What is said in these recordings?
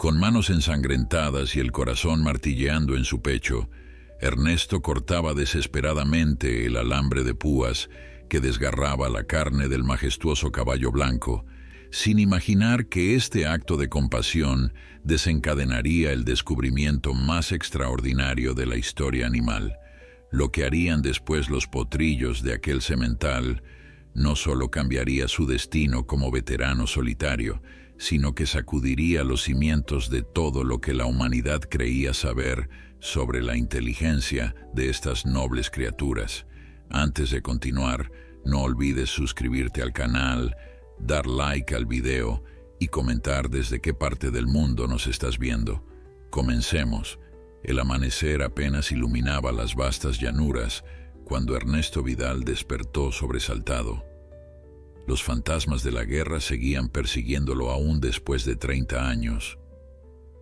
Con manos ensangrentadas y el corazón martilleando en su pecho, Ernesto cortaba desesperadamente el alambre de púas que desgarraba la carne del majestuoso caballo blanco, sin imaginar que este acto de compasión desencadenaría el descubrimiento más extraordinario de la historia animal. Lo que harían después los potrillos de aquel semental no solo cambiaría su destino como veterano solitario, sino que sacudiría los cimientos de todo lo que la humanidad creía saber sobre la inteligencia de estas nobles criaturas. Antes de continuar, no olvides suscribirte al canal, dar like al video y comentar desde qué parte del mundo nos estás viendo. Comencemos. El amanecer apenas iluminaba las vastas llanuras cuando Ernesto Vidal despertó sobresaltado. Los fantasmas de la guerra seguían persiguiéndolo aún después de 30 años.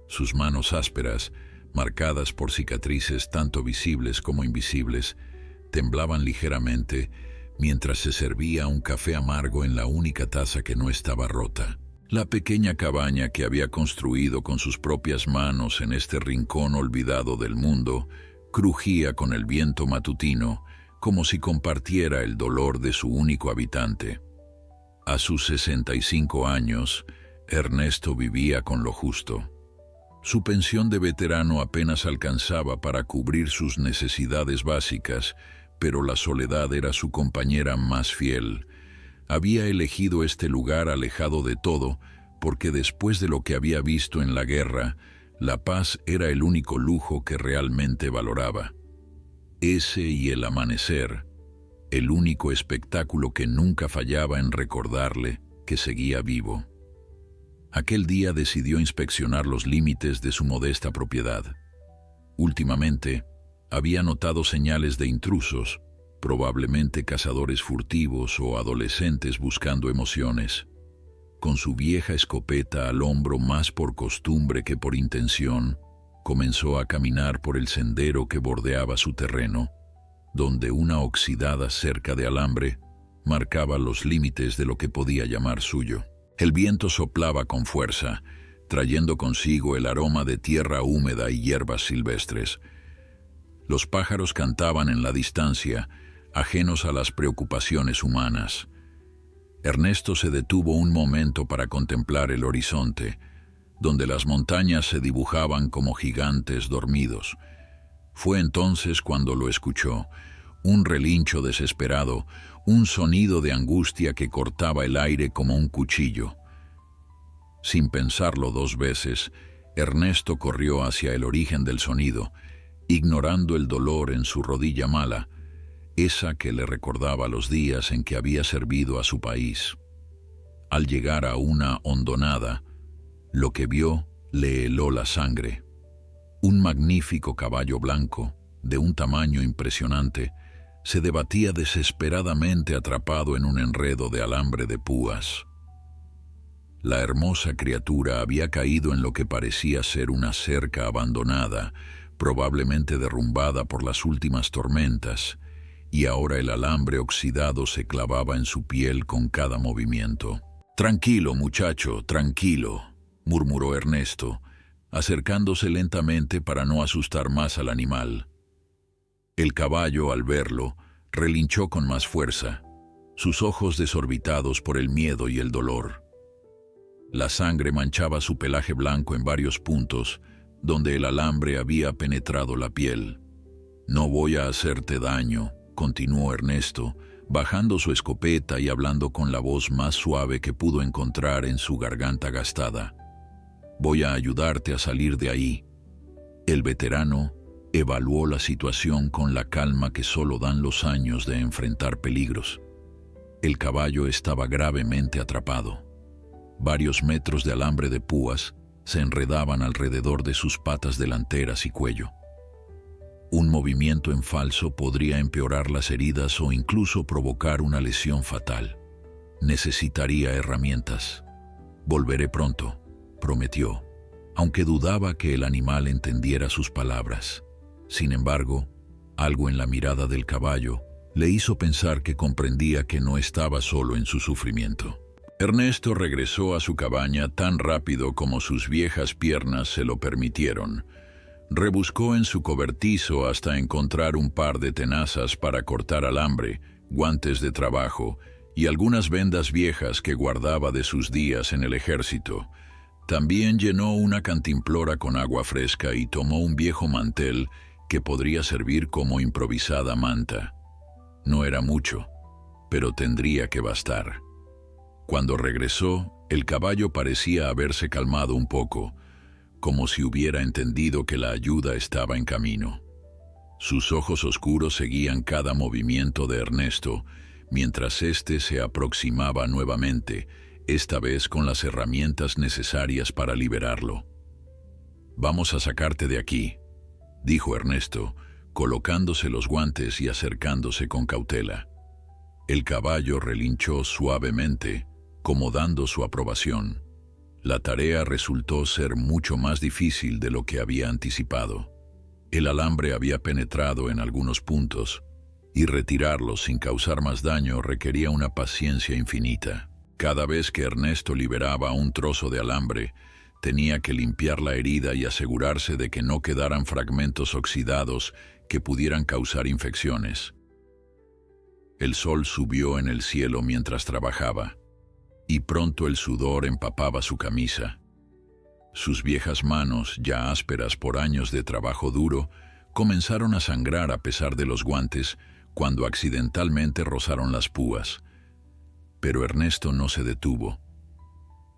Sus manos ásperas, marcadas por cicatrices tanto visibles como invisibles, temblaban ligeramente mientras se servía un café amargo en la única taza que no estaba rota. La pequeña cabaña que había construido con sus propias manos en este rincón olvidado del mundo crujía con el viento matutino, como si compartiera el dolor de su único habitante. A sus 65 años, Ernesto vivía con lo justo. Su pensión de veterano apenas alcanzaba para cubrir sus necesidades básicas, pero la soledad era su compañera más fiel. Había elegido este lugar alejado de todo, porque después de lo que había visto en la guerra, la paz era el único lujo que realmente valoraba. Ese y el amanecer, el único espectáculo que nunca fallaba en recordarle que seguía vivo. Aquel día decidió inspeccionar los límites de su modesta propiedad. Últimamente, había notado señales de intrusos, probablemente cazadores furtivos o adolescentes buscando emociones. Con su vieja escopeta al hombro más por costumbre que por intención, comenzó a caminar por el sendero que bordeaba su terreno, donde una oxidada cerca de alambre marcaba los límites de lo que podía llamar suyo. El viento soplaba con fuerza, trayendo consigo el aroma de tierra húmeda y hierbas silvestres. Los pájaros cantaban en la distancia, ajenos a las preocupaciones humanas. Ernesto se detuvo un momento para contemplar el horizonte, donde las montañas se dibujaban como gigantes dormidos. Fue entonces cuando lo escuchó, un relincho desesperado, un sonido de angustia que cortaba el aire como un cuchillo. Sin pensarlo 2 veces, Ernesto corrió hacia el origen del sonido, ignorando el dolor en su rodilla mala, esa que le recordaba los días en que había servido a su país. Al llegar a una hondonada, lo que vio le heló la sangre. Un magnífico caballo blanco, de un tamaño impresionante, se debatía desesperadamente atrapado en un enredo de alambre de púas. La hermosa criatura había caído en lo que parecía ser una cerca abandonada, probablemente derrumbada por las últimas tormentas, y ahora el alambre oxidado se clavaba en su piel con cada movimiento. «Tranquilo, muchacho, tranquilo», murmuró Ernesto, acercándose lentamente para no asustar más al animal. El caballo, al verlo, relinchó con más fuerza, sus ojos desorbitados por el miedo y el dolor. La sangre manchaba su pelaje blanco en varios puntos, donde el alambre había penetrado la piel. «No voy a hacerte daño», continuó Ernesto, bajando su escopeta y hablando con la voz más suave que pudo encontrar en su garganta gastada. «Voy a ayudarte a salir de ahí». El veterano evaluó la situación con la calma que solo dan los años de enfrentar peligros. El caballo estaba gravemente atrapado. Varios metros de alambre de púas se enredaban alrededor de sus patas delanteras y cuello. Un movimiento en falso podría empeorar las heridas o incluso provocar una lesión fatal. Necesitaría herramientas. «Volveré pronto», prometió, aunque dudaba que el animal entendiera sus palabras. Sin embargo, algo en la mirada del caballo le hizo pensar que comprendía que no estaba solo en su sufrimiento. Ernesto regresó a su cabaña tan rápido como sus viejas piernas se lo permitieron. Rebuscó en su cobertizo hasta encontrar un par de tenazas para cortar alambre, guantes de trabajo y algunas vendas viejas que guardaba de sus días en el ejército. También llenó una cantimplora con agua fresca y tomó un viejo mantel que podría servir como improvisada manta. No era mucho, pero tendría que bastar. Cuando regresó, el caballo parecía haberse calmado un poco, como si hubiera entendido que la ayuda estaba en camino. Sus ojos oscuros seguían cada movimiento de Ernesto, mientras éste se aproximaba nuevamente, esta vez con las herramientas necesarias para liberarlo. «Vamos a sacarte de aquí», dijo Ernesto, colocándose los guantes y acercándose con cautela. El caballo relinchó suavemente, como dando su aprobación. La tarea resultó ser mucho más difícil de lo que había anticipado. El alambre había penetrado en algunos puntos, y retirarlo sin causar más daño requería una paciencia infinita. Cada vez que Ernesto liberaba un trozo de alambre, tenía que limpiar la herida y asegurarse de que no quedaran fragmentos oxidados que pudieran causar infecciones. El sol subió en el cielo mientras trabajaba, y pronto el sudor empapaba su camisa. Sus viejas manos, ya ásperas por años de trabajo duro, comenzaron a sangrar a pesar de los guantes cuando accidentalmente rozaron las púas. Pero Ernesto no se detuvo.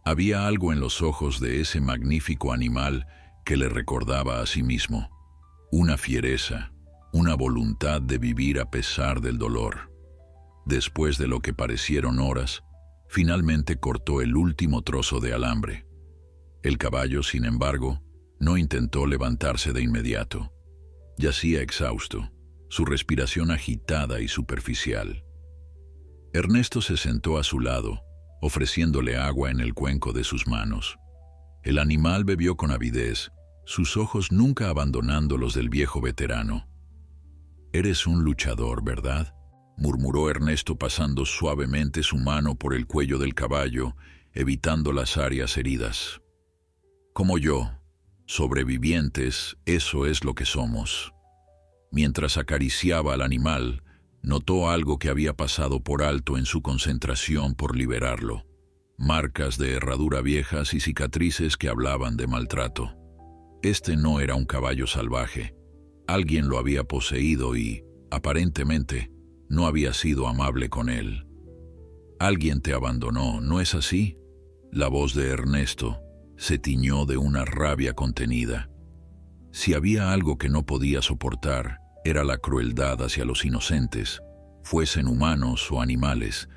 Había algo en los ojos de ese magnífico animal que le recordaba a sí mismo. Una fiereza, una voluntad de vivir a pesar del dolor. Después de lo que parecieron horas, finalmente cortó el último trozo de alambre. El caballo, sin embargo, no intentó levantarse de inmediato. Yacía exhausto, su respiración agitada y superficial. Ernesto se sentó a su lado, ofreciéndole agua en el cuenco de sus manos. El animal bebió con avidez, sus ojos nunca abandonando los del viejo veterano. «Eres un luchador, ¿verdad?», murmuró Ernesto pasando suavemente su mano por el cuello del caballo, evitando las áreas heridas. «Como yo, sobrevivientes, eso es lo que somos». Mientras acariciaba al animal, notó algo que había pasado por alto en su concentración por liberarlo. Marcas de herradura viejas y cicatrices que hablaban de maltrato. Este no era un caballo salvaje. Alguien lo había poseído y, aparentemente, no había sido amable con él. «Alguien te abandonó, ¿no es así?». La voz de Ernesto se tiñó de una rabia contenida. Si había algo que no podía soportar, era la crueldad hacia los inocentes, fuesen humanos o animales.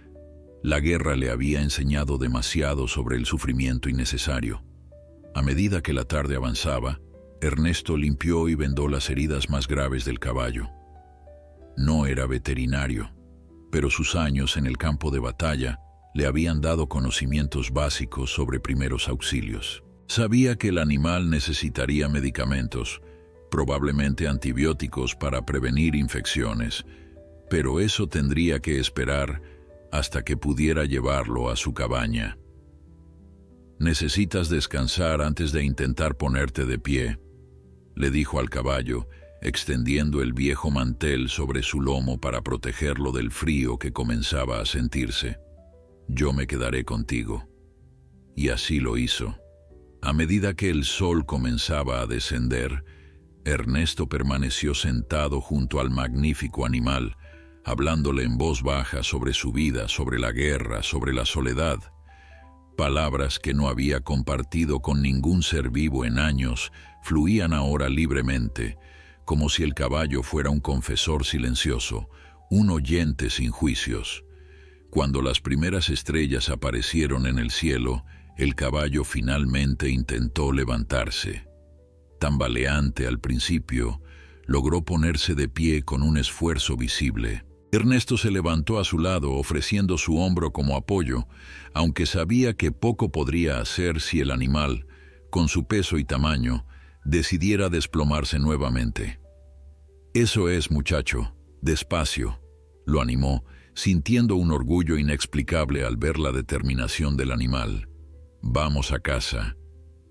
La guerra le había enseñado demasiado sobre el sufrimiento innecesario. A medida que la tarde avanzaba, Ernesto limpió y vendó las heridas más graves del caballo. No era veterinario, pero sus años en el campo de batalla le habían dado conocimientos básicos sobre primeros auxilios. Sabía que el animal necesitaría medicamentos, probablemente antibióticos para prevenir infecciones, pero eso tendría que esperar hasta que pudiera llevarlo a su cabaña. «Necesitas descansar antes de intentar ponerte de pie», le dijo al caballo, extendiendo el viejo mantel sobre su lomo para protegerlo del frío que comenzaba a sentirse. «Yo me quedaré contigo». Y así lo hizo. A medida que el sol comenzaba a descender, Ernesto permaneció sentado junto al magnífico animal, hablándole en voz baja sobre su vida, sobre la guerra, sobre la soledad. Palabras que no había compartido con ningún ser vivo en años fluían ahora libremente, como si el caballo fuera un confesor silencioso, un oyente sin juicios. Cuando las primeras estrellas aparecieron en el cielo, el caballo finalmente intentó levantarse. Tambaleante al principio, logró ponerse de pie con un esfuerzo visible. Ernesto se levantó a su lado, ofreciendo su hombro como apoyo, aunque sabía que poco podría hacer si el animal, con su peso y tamaño, decidiera desplomarse nuevamente. «Eso es, muchacho, despacio», lo animó, sintiendo un orgullo inexplicable al ver la determinación del animal. «Vamos a casa».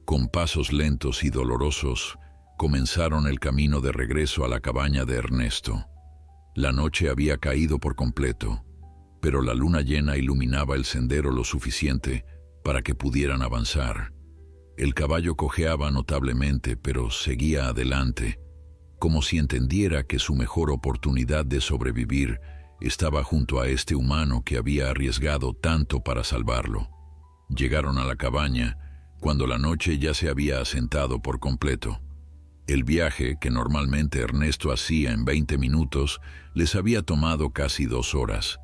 Con pasos lentos y dolorosos, comenzaron el camino de regreso a la cabaña de Ernesto. La noche había caído por completo, pero la luna llena iluminaba el sendero lo suficiente para que pudieran avanzar. El caballo cojeaba notablemente, pero seguía adelante, como si entendiera que su mejor oportunidad de sobrevivir estaba junto a este humano que había arriesgado tanto para salvarlo. Llegaron a la cabaña cuando la noche ya se había asentado por completo. El viaje, que normalmente Ernesto hacía en 20 minutos, les había tomado casi 2 horas.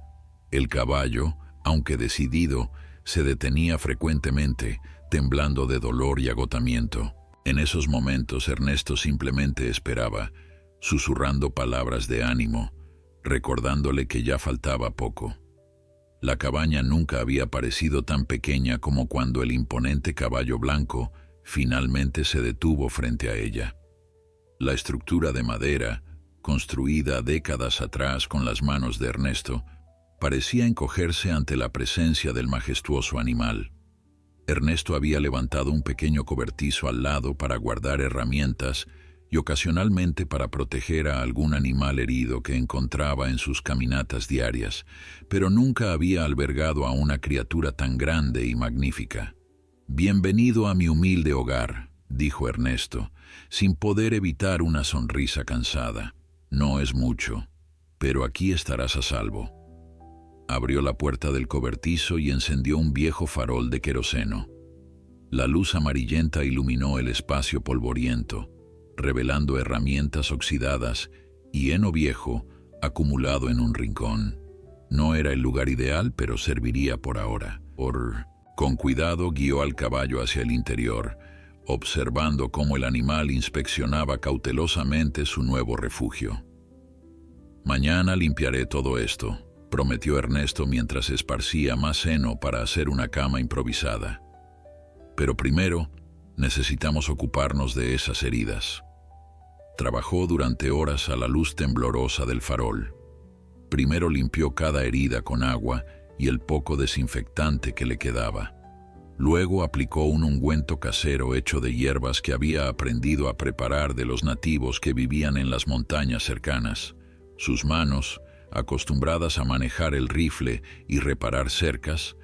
El caballo, aunque decidido, se detenía frecuentemente, temblando de dolor y agotamiento. En esos momentos Ernesto simplemente esperaba, susurrando palabras de ánimo, recordándole que ya faltaba poco. La cabaña nunca había parecido tan pequeña como cuando el imponente caballo blanco finalmente se detuvo frente a ella. La estructura de madera, construida décadas atrás con las manos de Ernesto, parecía encogerse ante la presencia del majestuoso animal. Ernesto había levantado un pequeño cobertizo al lado para guardar herramientas y ocasionalmente para proteger a algún animal herido que encontraba en sus caminatas diarias, pero nunca había albergado a una criatura tan grande y magnífica. «Bienvenido a mi humilde hogar», dijo Ernesto, sin poder evitar una sonrisa cansada. «No es mucho, pero aquí estarás a salvo». Abrió la puerta del cobertizo y encendió un viejo farol de queroseno. La luz amarillenta iluminó el espacio polvoriento, revelando herramientas oxidadas y heno viejo acumulado en un rincón. No era el lugar ideal, pero serviría por ahora. Con cuidado guió al caballo hacia el interior, observando cómo el animal inspeccionaba cautelosamente su nuevo refugio. «Mañana limpiaré todo esto», prometió Ernesto mientras esparcía más heno para hacer una cama improvisada. «Pero primero, necesitamos ocuparnos de esas heridas». Trabajó durante horas a la luz temblorosa del farol. Primero limpió cada herida con agua y el poco desinfectante que le quedaba. Luego aplicó un ungüento casero hecho de hierbas que había aprendido a preparar de los nativos que vivían en las montañas cercanas. Sus manos, acostumbradas a manejar el rifle y reparar cercas,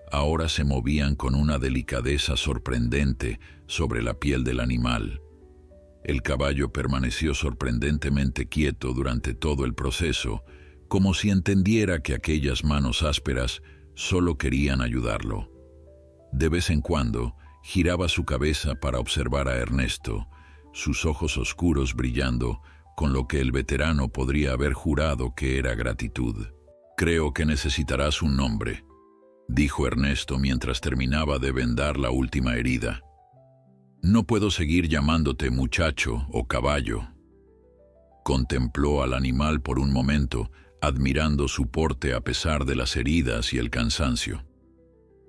ahora se movían con una delicadeza sorprendente sobre la piel del animal. El caballo permaneció sorprendentemente quieto durante todo el proceso, como si entendiera que aquellas manos ásperas solo querían ayudarlo. De vez en cuando, giraba su cabeza para observar a Ernesto, sus ojos oscuros brillando, con lo que el veterano podría haber jurado que era gratitud. «Creo que necesitarás un nombre», dijo Ernesto mientras terminaba de vendar la última herida. «No puedo seguir llamándote muchacho o caballo». Contempló al animal por un momento, admirando su porte a pesar de las heridas y el cansancio.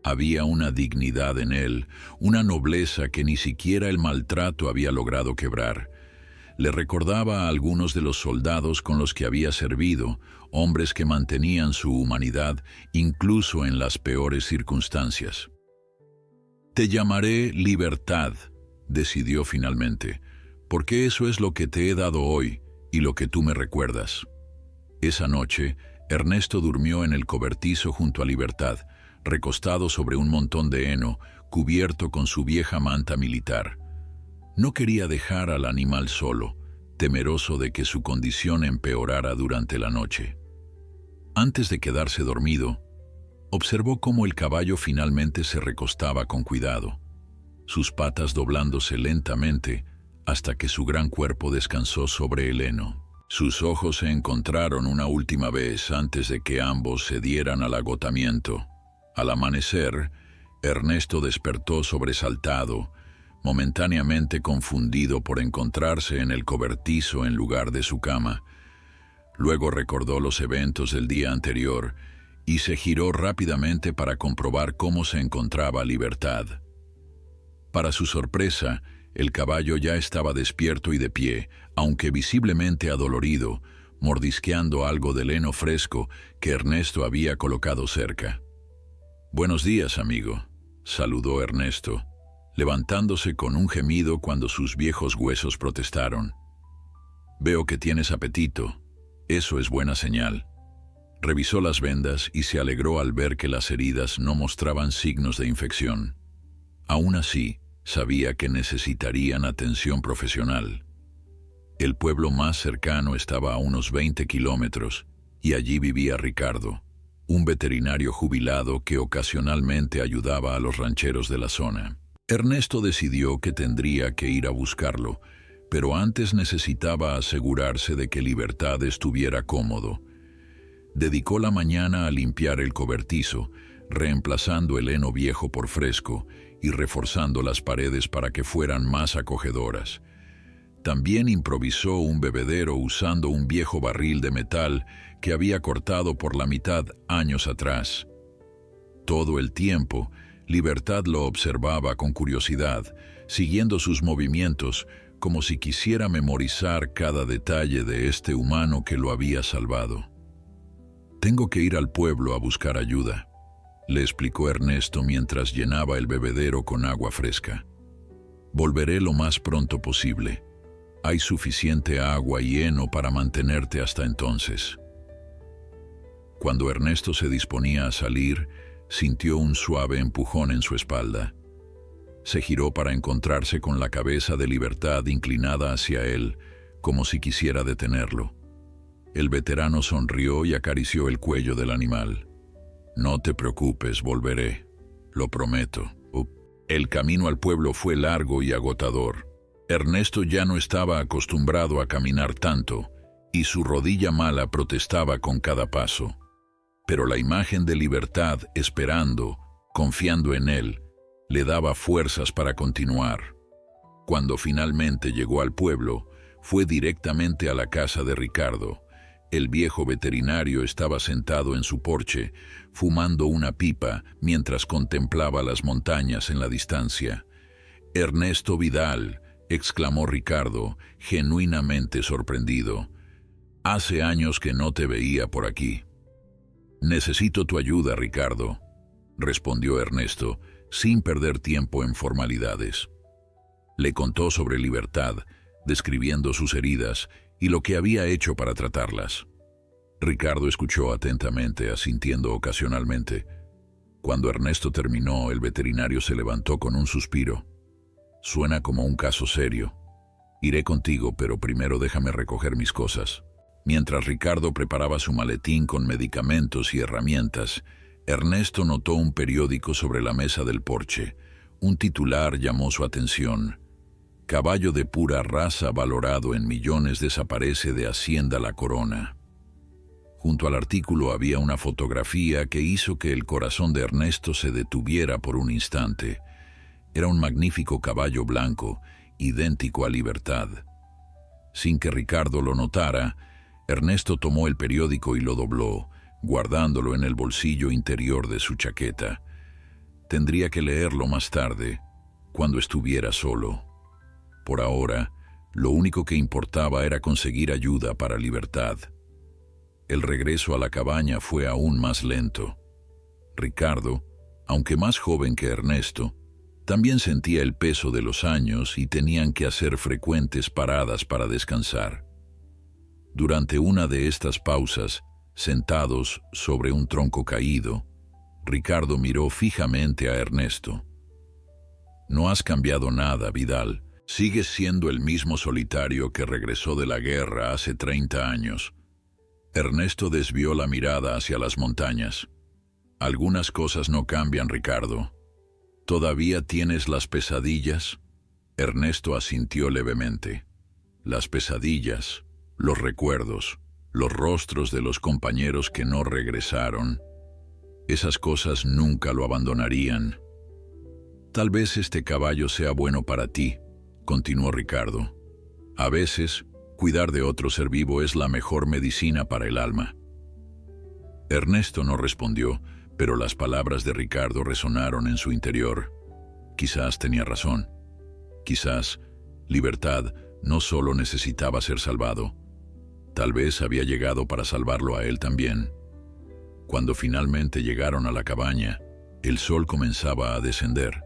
Había una dignidad en él, una nobleza que ni siquiera el maltrato había logrado quebrar. Le recordaba a algunos de los soldados con los que había servido, hombres que mantenían su humanidad incluso en las peores circunstancias. «Te llamaré Libertad», decidió finalmente, «porque eso es lo que te he dado hoy y lo que tú me recuerdas». Esa noche, Ernesto durmió en el cobertizo junto a Libertad, recostado sobre un montón de heno, cubierto con su vieja manta militar. No quería dejar al animal solo, temeroso de que su condición empeorara durante la noche. Antes de quedarse dormido, observó cómo el caballo finalmente se recostaba con cuidado, sus patas doblándose lentamente hasta que su gran cuerpo descansó sobre el heno. Sus ojos se encontraron una última vez antes de que ambos se dieran al agotamiento. Al amanecer, Ernesto despertó sobresaltado, momentáneamente confundido por encontrarse en el cobertizo en lugar de su cama. Luego recordó los eventos del día anterior y se giró rápidamente para comprobar cómo se encontraba Libertad. Para su sorpresa, el caballo ya estaba despierto y de pie, aunque visiblemente adolorido, mordisqueando algo de heno fresco que Ernesto había colocado cerca. «Buenos días, amigo», saludó Ernesto, levantándose con un gemido cuando sus viejos huesos protestaron. «Veo que tienes apetito. Eso es buena señal». Revisó las vendas y se alegró al ver que las heridas no mostraban signos de infección. Aún así, sabía que necesitarían atención profesional. El pueblo más cercano estaba a unos 20 kilómetros y allí vivía Ricardo, un veterinario jubilado que ocasionalmente ayudaba a los rancheros de la zona. Ernesto decidió que tendría que ir a buscarlo, pero antes necesitaba asegurarse de que Libertad estuviera cómodo. Dedicó la mañana a limpiar el cobertizo, reemplazando el heno viejo por fresco y reforzando las paredes para que fueran más acogedoras. También improvisó un bebedero usando un viejo barril de metal que había cortado por la mitad años atrás. Todo el tiempo, Libertad lo observaba con curiosidad, siguiendo sus movimientos, como si quisiera memorizar cada detalle de este humano que lo había salvado. «Tengo que ir al pueblo a buscar ayuda», le explicó Ernesto mientras llenaba el bebedero con agua fresca. «Volveré lo más pronto posible. Hay suficiente agua y heno para mantenerte hasta entonces». Cuando Ernesto se disponía a salir, sintió un suave empujón en su espalda. Se giró para encontrarse con la cabeza de Libertad inclinada hacia él, como si quisiera detenerlo. El veterano sonrió y acarició el cuello del animal. «No te preocupes, volveré. Lo prometo». El camino al pueblo fue largo y agotador. Ernesto ya no estaba acostumbrado a caminar tanto, y su rodilla mala protestaba con cada paso. Pero la imagen de Libertad esperando, confiando en él, le daba fuerzas para continuar. Cuando finalmente llegó al pueblo, fue directamente a la casa de Ricardo. El viejo veterinario estaba sentado en su porche, fumando una pipa mientras contemplaba las montañas en la distancia. «Ernesto Vidal», exclamó Ricardo, genuinamente sorprendido. «Hace años que no te veía por aquí». «Necesito tu ayuda, Ricardo», respondió Ernesto, sin perder tiempo en formalidades. Le contó sobre Libertad, describiendo sus heridas y lo que había hecho para tratarlas. Ricardo escuchó atentamente, asintiendo ocasionalmente. Cuando Ernesto terminó, el veterinario se levantó con un suspiro. «Suena como un caso serio. Iré contigo, pero primero déjame recoger mis cosas». Mientras Ricardo preparaba su maletín con medicamentos y herramientas, Ernesto notó un periódico sobre la mesa del porche. Un titular llamó su atención. «Caballo de pura raza valorado en millones desaparece de Hacienda La Corona». Junto al artículo había una fotografía que hizo que el corazón de Ernesto se detuviera por un instante. Era un magnífico caballo blanco, idéntico a Libertad. Sin que Ricardo lo notara, Ernesto tomó el periódico y lo dobló, guardándolo en el bolsillo interior de su chaqueta. Tendría que leerlo más tarde, cuando estuviera solo. Por ahora, lo único que importaba era conseguir ayuda para Libertad. El regreso a la cabaña fue aún más lento. Ricardo, aunque más joven que Ernesto, también sentía el peso de los años y tenían que hacer frecuentes paradas para descansar. Durante una de estas pausas, sentados sobre un tronco caído, Ricardo miró fijamente a Ernesto. «No has cambiado nada, Vidal. Sigues siendo el mismo solitario que regresó de la guerra hace 30 años». Ernesto desvió la mirada hacia las montañas. «Algunas cosas no cambian, Ricardo. ¿Todavía tienes las pesadillas?» Ernesto asintió levemente. Las pesadillas, los recuerdos, los rostros de los compañeros que no regresaron. Esas cosas nunca lo abandonarían. «Tal vez este caballo sea bueno para ti», continuó Ricardo. «A veces, cuidar de otro ser vivo es la mejor medicina para el alma». Ernesto no respondió, pero las palabras de Ricardo resonaron en su interior. Quizás tenía razón. Quizás Libertad no solo necesitaba ser salvado, Tal vez había llegado para salvarlo a él también. Cuando finalmente llegaron a la cabaña, el sol comenzaba a descender.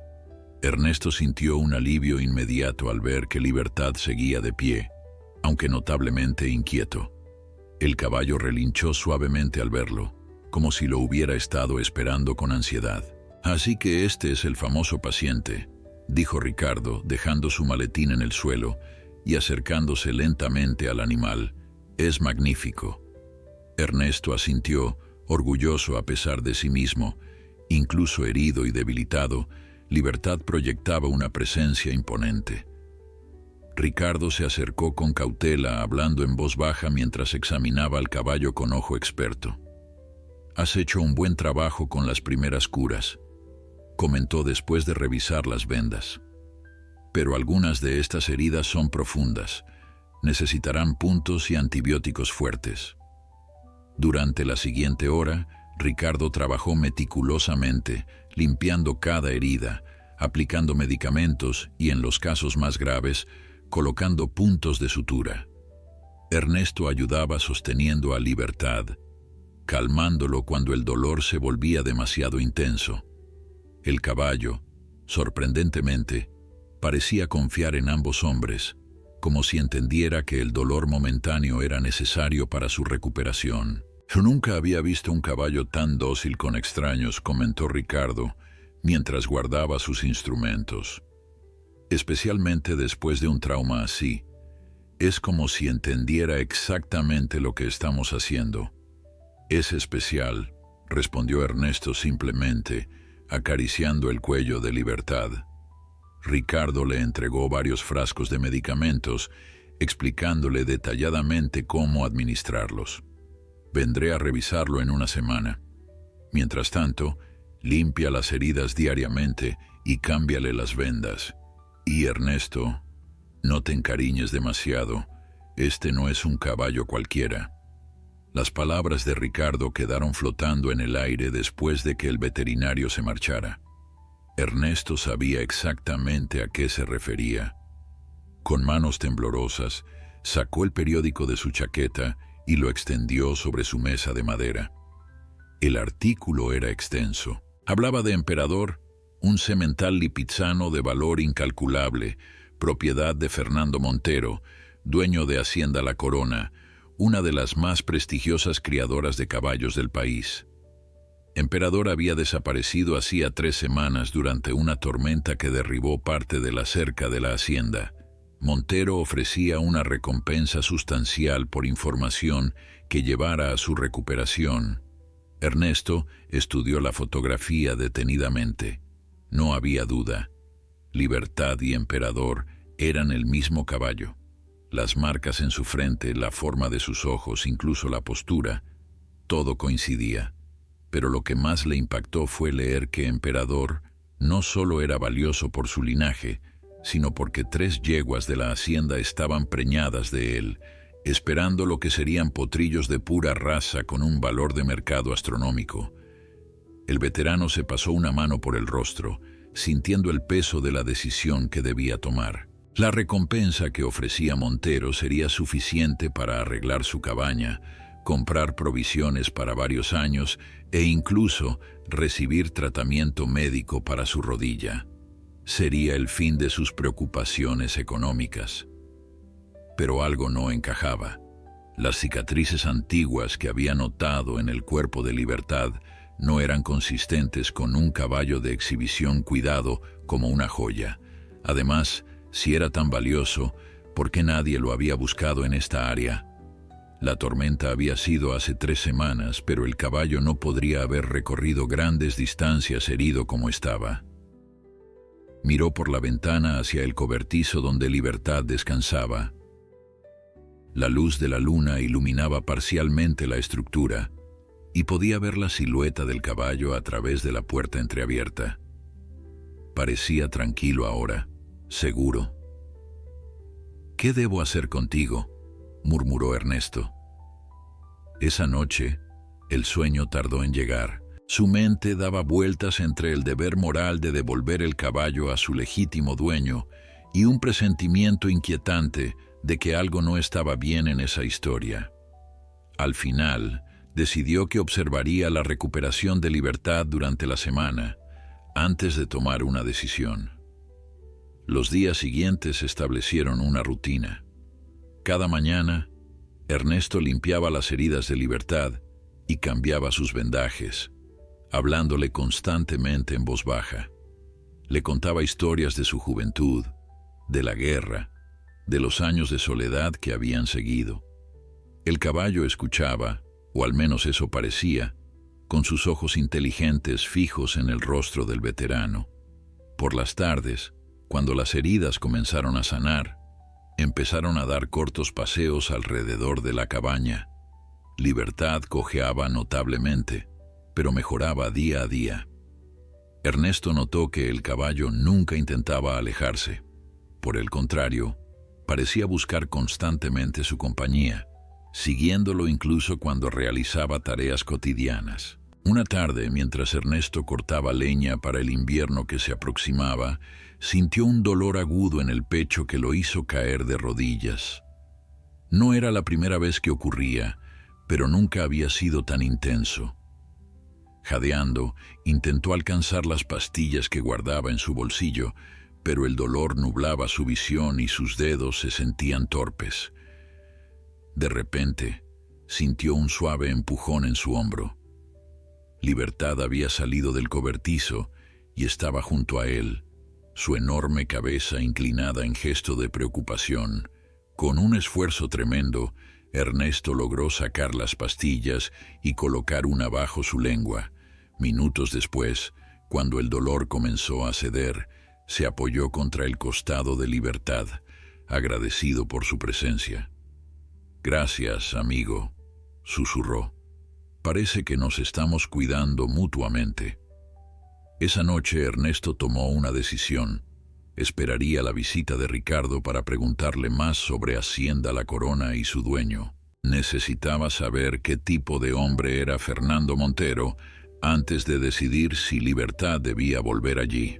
Ernesto sintió un alivio inmediato al ver que Libertad seguía de pie, aunque notablemente inquieto. El caballo relinchó suavemente al verlo, como si lo hubiera estado esperando con ansiedad. «Así que este es el famoso paciente», dijo Ricardo, dejando su maletín en el suelo y acercándose lentamente al animal. «Es magnífico». Ernesto asintió, orgulloso a pesar de sí mismo. Incluso herido y debilitado, Libertad proyectaba una presencia imponente. Ricardo se acercó con cautela, hablando en voz baja mientras examinaba al caballo con ojo experto. «Has hecho un buen trabajo con las primeras curas», comentó después de revisar las vendas. «Pero algunas de estas heridas son profundas. Necesitarán puntos y antibióticos fuertes». Durante la siguiente hora, Ricardo trabajó meticulosamente, limpiando cada herida, aplicando medicamentos y, en los casos más graves, colocando puntos de sutura. Ernesto ayudaba sosteniendo a Libertad, calmándolo cuando el dolor se volvía demasiado intenso. El caballo, sorprendentemente, parecía confiar en ambos hombres, como si entendiera que el dolor momentáneo era necesario para su recuperación. «Yo nunca había visto un caballo tan dócil con extraños», comentó Ricardo, mientras guardaba sus instrumentos. «Especialmente después de un trauma así. Es como si entendiera exactamente lo que estamos haciendo». «Es especial», respondió Ernesto simplemente, acariciando el cuello de Libertad. Ricardo le entregó varios frascos de medicamentos, explicándole detalladamente cómo administrarlos. «Vendré a revisarlo en una semana. Mientras tanto, limpia las heridas diariamente y cámbiale las vendas. Y Ernesto, no te encariñes demasiado. Este no es un caballo cualquiera». Las palabras de Ricardo quedaron flotando en el aire después de que el veterinario se marchara. Ernesto sabía exactamente a qué se refería. Con manos temblorosas, sacó el periódico de su chaqueta y lo extendió sobre su mesa de madera. El artículo era extenso. Hablaba de Emperador, un semental lipizano de valor incalculable, propiedad de Fernando Montero, dueño de Hacienda La Corona, una de las más prestigiosas criadoras de caballos del país. Emperador había desaparecido hacía 3 semanas durante una tormenta que derribó parte de la cerca de la hacienda. Montero ofrecía una recompensa sustancial por información que llevara a su recuperación. Ernesto estudió la fotografía detenidamente. No había duda. Libertad y Emperador eran el mismo caballo. Las marcas en su frente, la forma de sus ojos, incluso la postura, todo coincidía. Pero lo que más le impactó fue leer que Emperador no solo era valioso por su linaje, sino porque 3 yeguas de la hacienda estaban preñadas de él, esperando lo que serían potrillos de pura raza con un valor de mercado astronómico. El veterano se pasó una mano por el rostro, sintiendo el peso de la decisión que debía tomar. La recompensa que ofrecía Montero sería suficiente para arreglar su cabaña, comprar provisiones para varios años e incluso recibir tratamiento médico para su rodilla. Sería el fin de sus preocupaciones económicas. Pero algo no encajaba. Las cicatrices antiguas que había notado en el cuerpo de Libertad no eran consistentes con un caballo de exhibición cuidado como una joya. Además, si era tan valioso, ¿por qué nadie lo había buscado en esta área? La tormenta había sido hace 3 semanas, pero el caballo no podría haber recorrido grandes distancias herido como estaba. Miró por la ventana hacia el cobertizo donde Libertad descansaba. La luz de la luna iluminaba parcialmente la estructura y podía ver la silueta del caballo a través de la puerta entreabierta. Parecía tranquilo ahora, seguro. «¿Qué debo hacer contigo?», murmuró Ernesto. Esa noche, el sueño tardó en llegar. Su mente daba vueltas entre el deber moral de devolver el caballo a su legítimo dueño y un presentimiento inquietante de que algo no estaba bien en esa historia. Al final, decidió que observaría la recuperación de Libertad durante la semana, antes de tomar una decisión. Los días siguientes establecieron una rutina. Cada mañana, Ernesto limpiaba las heridas de Libertad y cambiaba sus vendajes, hablándole constantemente en voz baja. Le contaba historias de su juventud, de la guerra, de los años de soledad que habían seguido. El caballo escuchaba, o al menos eso parecía, con sus ojos inteligentes fijos en el rostro del veterano. Por las tardes, cuando las heridas comenzaron a sanar, empezaron a dar cortos paseos alrededor de la cabaña. Libertad cojeaba notablemente, pero mejoraba día a día. Ernesto notó que el caballo nunca intentaba alejarse. Por el contrario, parecía buscar constantemente su compañía, siguiéndolo incluso cuando realizaba tareas cotidianas. Una tarde, mientras Ernesto cortaba leña para el invierno que se aproximaba, sintió un dolor agudo en el pecho que lo hizo caer de rodillas. No era la primera vez que ocurría, pero nunca había sido tan intenso. Jadeando, intentó alcanzar las pastillas que guardaba en su bolsillo, pero el dolor nublaba su visión y sus dedos se sentían torpes. De repente, sintió un suave empujón en su hombro. Libertad había salido del cobertizo y estaba junto a él, su enorme cabeza inclinada en gesto de preocupación. Con un esfuerzo tremendo, Ernesto logró sacar las pastillas y colocar una bajo su lengua. Minutos después, cuando el dolor comenzó a ceder, se apoyó contra el costado de Libertad, agradecido por su presencia. «Gracias, amigo», susurró. «Parece que nos estamos cuidando mutuamente». Esa noche Ernesto tomó una decisión. Esperaría la visita de Ricardo para preguntarle más sobre Hacienda La Corona y su dueño. Necesitaba saber qué tipo de hombre era Fernando Montero antes de decidir si Libertad debía volver allí.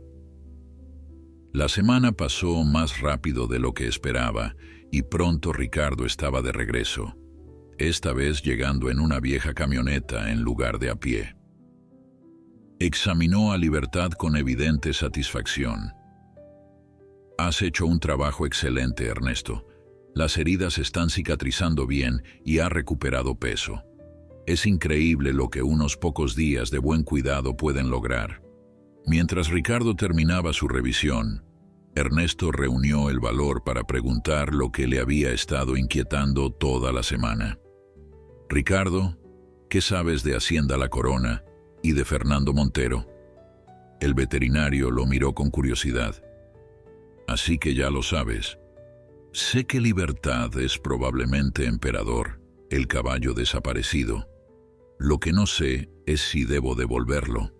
La semana pasó más rápido de lo que esperaba y pronto Ricardo estaba de regreso, esta vez llegando en una vieja camioneta en lugar de a pie. Examinó a Libertad con evidente satisfacción. «Has hecho un trabajo excelente, Ernesto. Las heridas están cicatrizando bien y ha recuperado peso. Es increíble lo que unos pocos días de buen cuidado pueden lograr». Mientras Ricardo terminaba su revisión, Ernesto reunió el valor para preguntar lo que le había estado inquietando toda la semana. «Ricardo, ¿qué sabes de Hacienda La Corona y de Fernando Montero?» El veterinario lo miró con curiosidad. «Así que ya lo sabes. Sé que Libertad es probablemente Emperador, el caballo desaparecido. Lo que no sé es si debo devolverlo».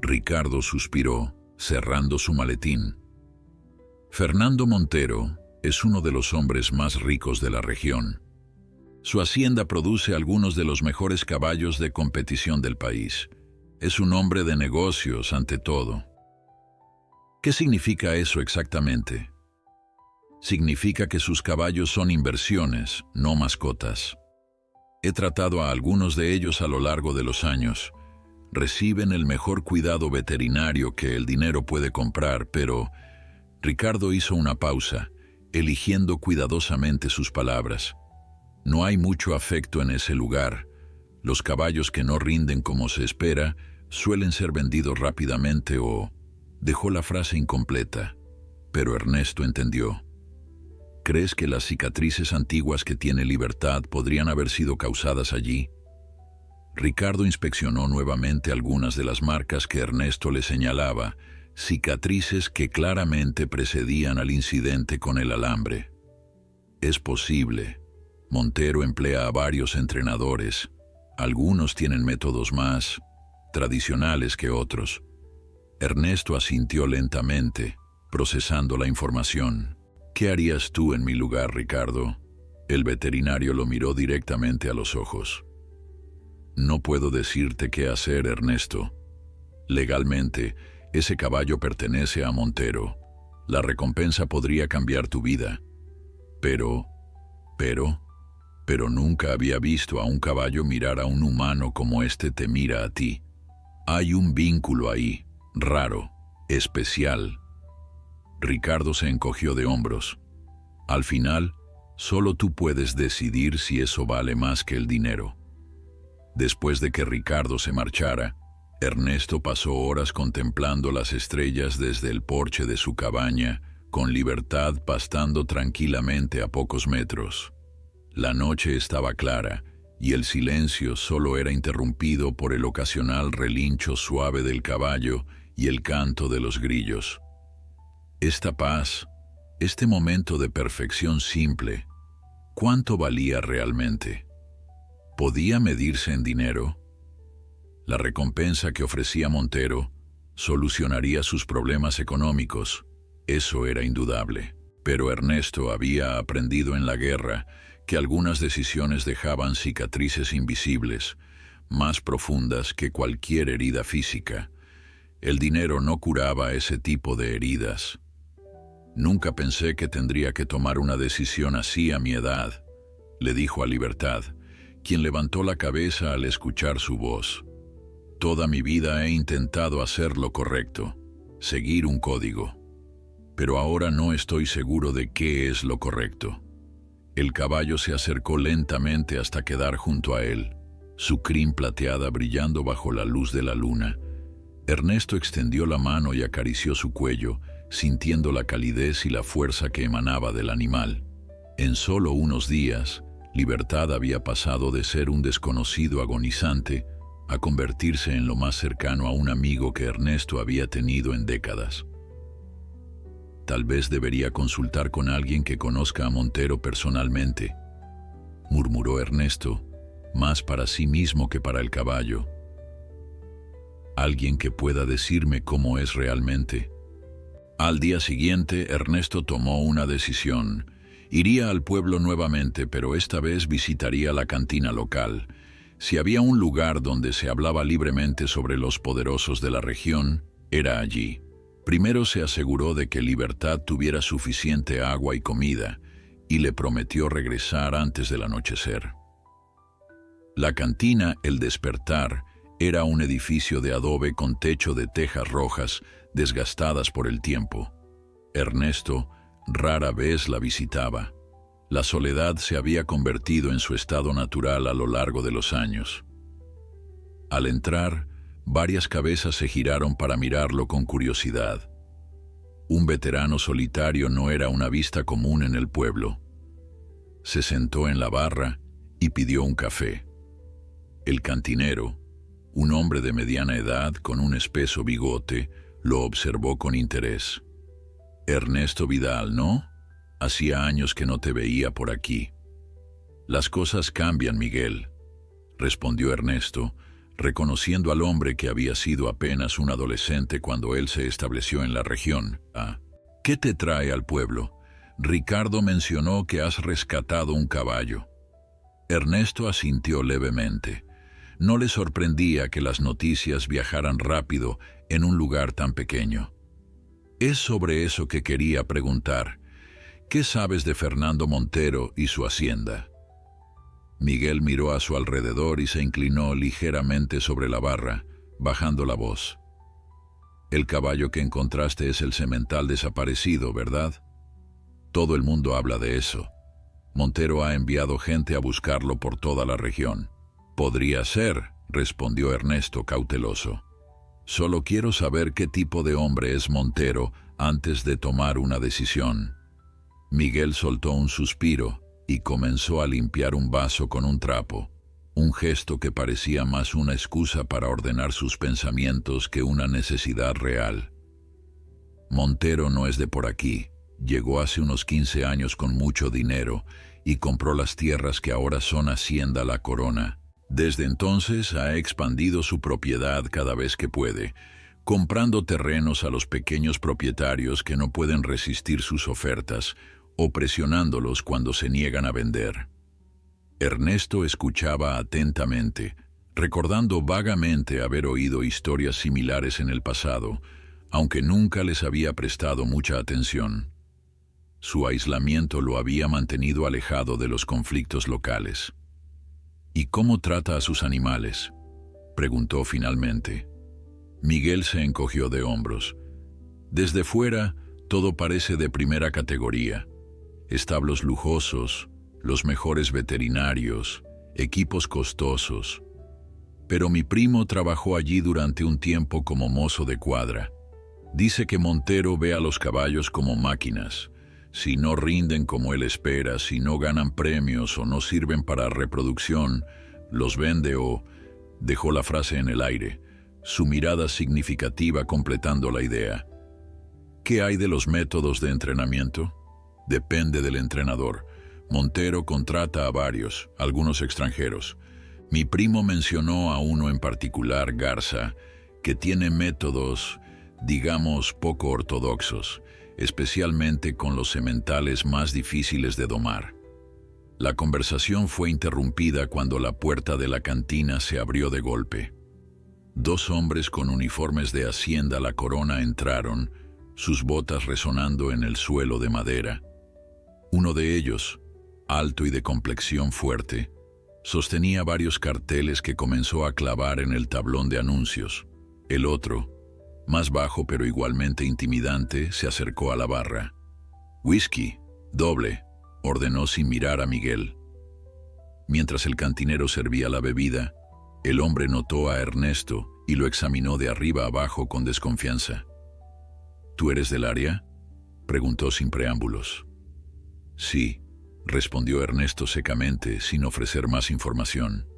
Ricardo suspiró, cerrando su maletín. Fernando Montero es uno de los hombres más ricos de la región. Su hacienda produce algunos de los mejores caballos de competición del país. Es un hombre de negocios ante todo. ¿Qué significa eso exactamente? Significa que sus caballos son inversiones, no mascotas. He tratado a algunos de ellos a lo largo de los años. Reciben el mejor cuidado veterinario que el dinero puede comprar, pero... Ricardo hizo una pausa, eligiendo cuidadosamente sus palabras. No hay mucho afecto en ese lugar. Los caballos que no rinden como se espera suelen ser vendidos rápidamente o... Dejó la frase incompleta, pero Ernesto entendió. ¿Crees que las cicatrices antiguas que tiene Libertad podrían haber sido causadas allí? Ricardo inspeccionó nuevamente algunas de las marcas que Ernesto le señalaba, cicatrices que claramente precedían al incidente con el alambre. Es posible. Montero emplea a varios entrenadores. Algunos tienen métodos más tradicionales que otros. Ernesto asintió lentamente, procesando la información. ¿Qué harías tú en mi lugar, Ricardo? El veterinario lo miró directamente a los ojos. No puedo decirte qué hacer, Ernesto. Legalmente, ese caballo pertenece a Montero. La recompensa podría cambiar tu vida. Pero pero nunca había visto a un caballo mirar a un humano como este te mira a ti. Hay un vínculo ahí, raro, especial. Ricardo se encogió de hombros. Al final, solo tú puedes decidir si eso vale más que el dinero. Después de que Ricardo se marchara, Ernesto pasó horas contemplando las estrellas desde el porche de su cabaña, con Libertad pastando tranquilamente a pocos metros. La noche estaba clara, y el silencio solo era interrumpido por el ocasional relincho suave del caballo y el canto de los grillos. Esta paz, este momento de perfección simple, ¿cuánto valía realmente? ¿Podía medirse en dinero? La recompensa que ofrecía Montero solucionaría sus problemas económicos, eso era indudable. Pero Ernesto había aprendido en la guerra que algunas decisiones dejaban cicatrices invisibles, más profundas que cualquier herida física. El dinero no curaba ese tipo de heridas. Nunca pensé que tendría que tomar una decisión así a mi edad, le dijo a Libertad, quien levantó la cabeza al escuchar su voz. Toda mi vida he intentado hacer lo correcto, seguir un código. Pero ahora no estoy seguro de qué es lo correcto. El caballo se acercó lentamente hasta quedar junto a él, su crin plateada brillando bajo la luz de la luna. Ernesto extendió la mano y acarició su cuello, sintiendo la calidez y la fuerza que emanaba del animal. En solo unos días, Libertad había pasado de ser un desconocido agonizante a convertirse en lo más cercano a un amigo que Ernesto había tenido en décadas. Tal vez debería consultar con alguien que conozca a Montero personalmente, murmuró Ernesto, más para sí mismo que para el caballo. Alguien que pueda decirme cómo es realmente. Al día siguiente, Ernesto tomó una decisión. Iría al pueblo nuevamente, pero esta vez visitaría la cantina local. Si había un lugar donde se hablaba libremente sobre los poderosos de la región, era allí. Primero se aseguró de que Libertad tuviera suficiente agua y comida, y le prometió regresar antes del anochecer. La cantina El Despertar era un edificio de adobe con techo de tejas rojas, desgastadas por el tiempo. Ernesto rara vez la visitaba. La soledad se había convertido en su estado natural a lo largo de los años. Al entrar, varias cabezas se giraron para mirarlo con curiosidad. Un veterano solitario no era una vista común en el pueblo. Se sentó en la barra y pidió un café. El cantinero, un hombre de mediana edad con un espeso bigote, lo observó con interés. «Ernesto Vidal, ¿no? Hacía años que no te veía por aquí». «Las cosas cambian, Miguel», respondió Ernesto, reconociendo al hombre que había sido apenas un adolescente cuando él se estableció en la región. «Ah, ¿qué te trae al pueblo? Ricardo mencionó que has rescatado un caballo». Ernesto asintió levemente. No le sorprendía que las noticias viajaran rápido en un lugar tan pequeño. Es sobre eso que quería preguntar. ¿Qué sabes de Fernando Montero y su hacienda? Miguel miró a su alrededor y se inclinó ligeramente sobre la barra, bajando la voz. El caballo que encontraste es el semental desaparecido, ¿verdad? Todo el mundo habla de eso. Montero ha enviado gente a buscarlo por toda la región. Podría ser, respondió Ernesto cauteloso. Solo quiero saber qué tipo de hombre es Montero antes de tomar una decisión. Miguel soltó un suspiro y comenzó a limpiar un vaso con un trapo, un gesto que parecía más una excusa para ordenar sus pensamientos que una necesidad real. Montero no es de por aquí. Llegó hace unos 15 años con mucho dinero y compró las tierras que ahora son Hacienda La Corona. Desde entonces ha expandido su propiedad cada vez que puede, comprando terrenos a los pequeños propietarios que no pueden resistir sus ofertas o presionándolos cuando se niegan a vender. Ernesto escuchaba atentamente, recordando vagamente haber oído historias similares en el pasado, aunque nunca les había prestado mucha atención. Su aislamiento lo había mantenido alejado de los conflictos locales. ¿Y cómo trata a sus animales?, preguntó finalmente. Miguel se encogió de hombros. Desde fuera, todo parece de primera categoría. Establos lujosos, los mejores veterinarios, equipos costosos. Pero mi primo trabajó allí durante un tiempo como mozo de cuadra. Dice que Montero ve a los caballos como máquinas. Si no rinden como él espera, si no ganan premios o no sirven para reproducción, los vende o... Dejó la frase en el aire, su mirada significativa completando la idea. ¿Qué hay de los métodos de entrenamiento? Depende del entrenador. Montero contrata a varios, algunos extranjeros. Mi primo mencionó a uno en particular, Garza, que tiene métodos, digamos, poco ortodoxos, especialmente con los sementales más difíciles de domar. La conversación fue interrumpida cuando la puerta de la cantina se abrió de golpe. Dos hombres con uniformes de Hacienda La Corona entraron, sus botas resonando en el suelo de madera. Uno de ellos, alto y de complexión fuerte, sostenía varios carteles que comenzó a clavar en el tablón de anuncios. El otro, más bajo pero igualmente intimidante, se acercó a la barra. «Whisky, doble», ordenó sin mirar a Miguel. Mientras el cantinero servía la bebida, el hombre notó a Ernesto y lo examinó de arriba abajo con desconfianza. «¿Tú eres del área?», preguntó sin preámbulos. «Sí», respondió Ernesto secamente, sin ofrecer más información.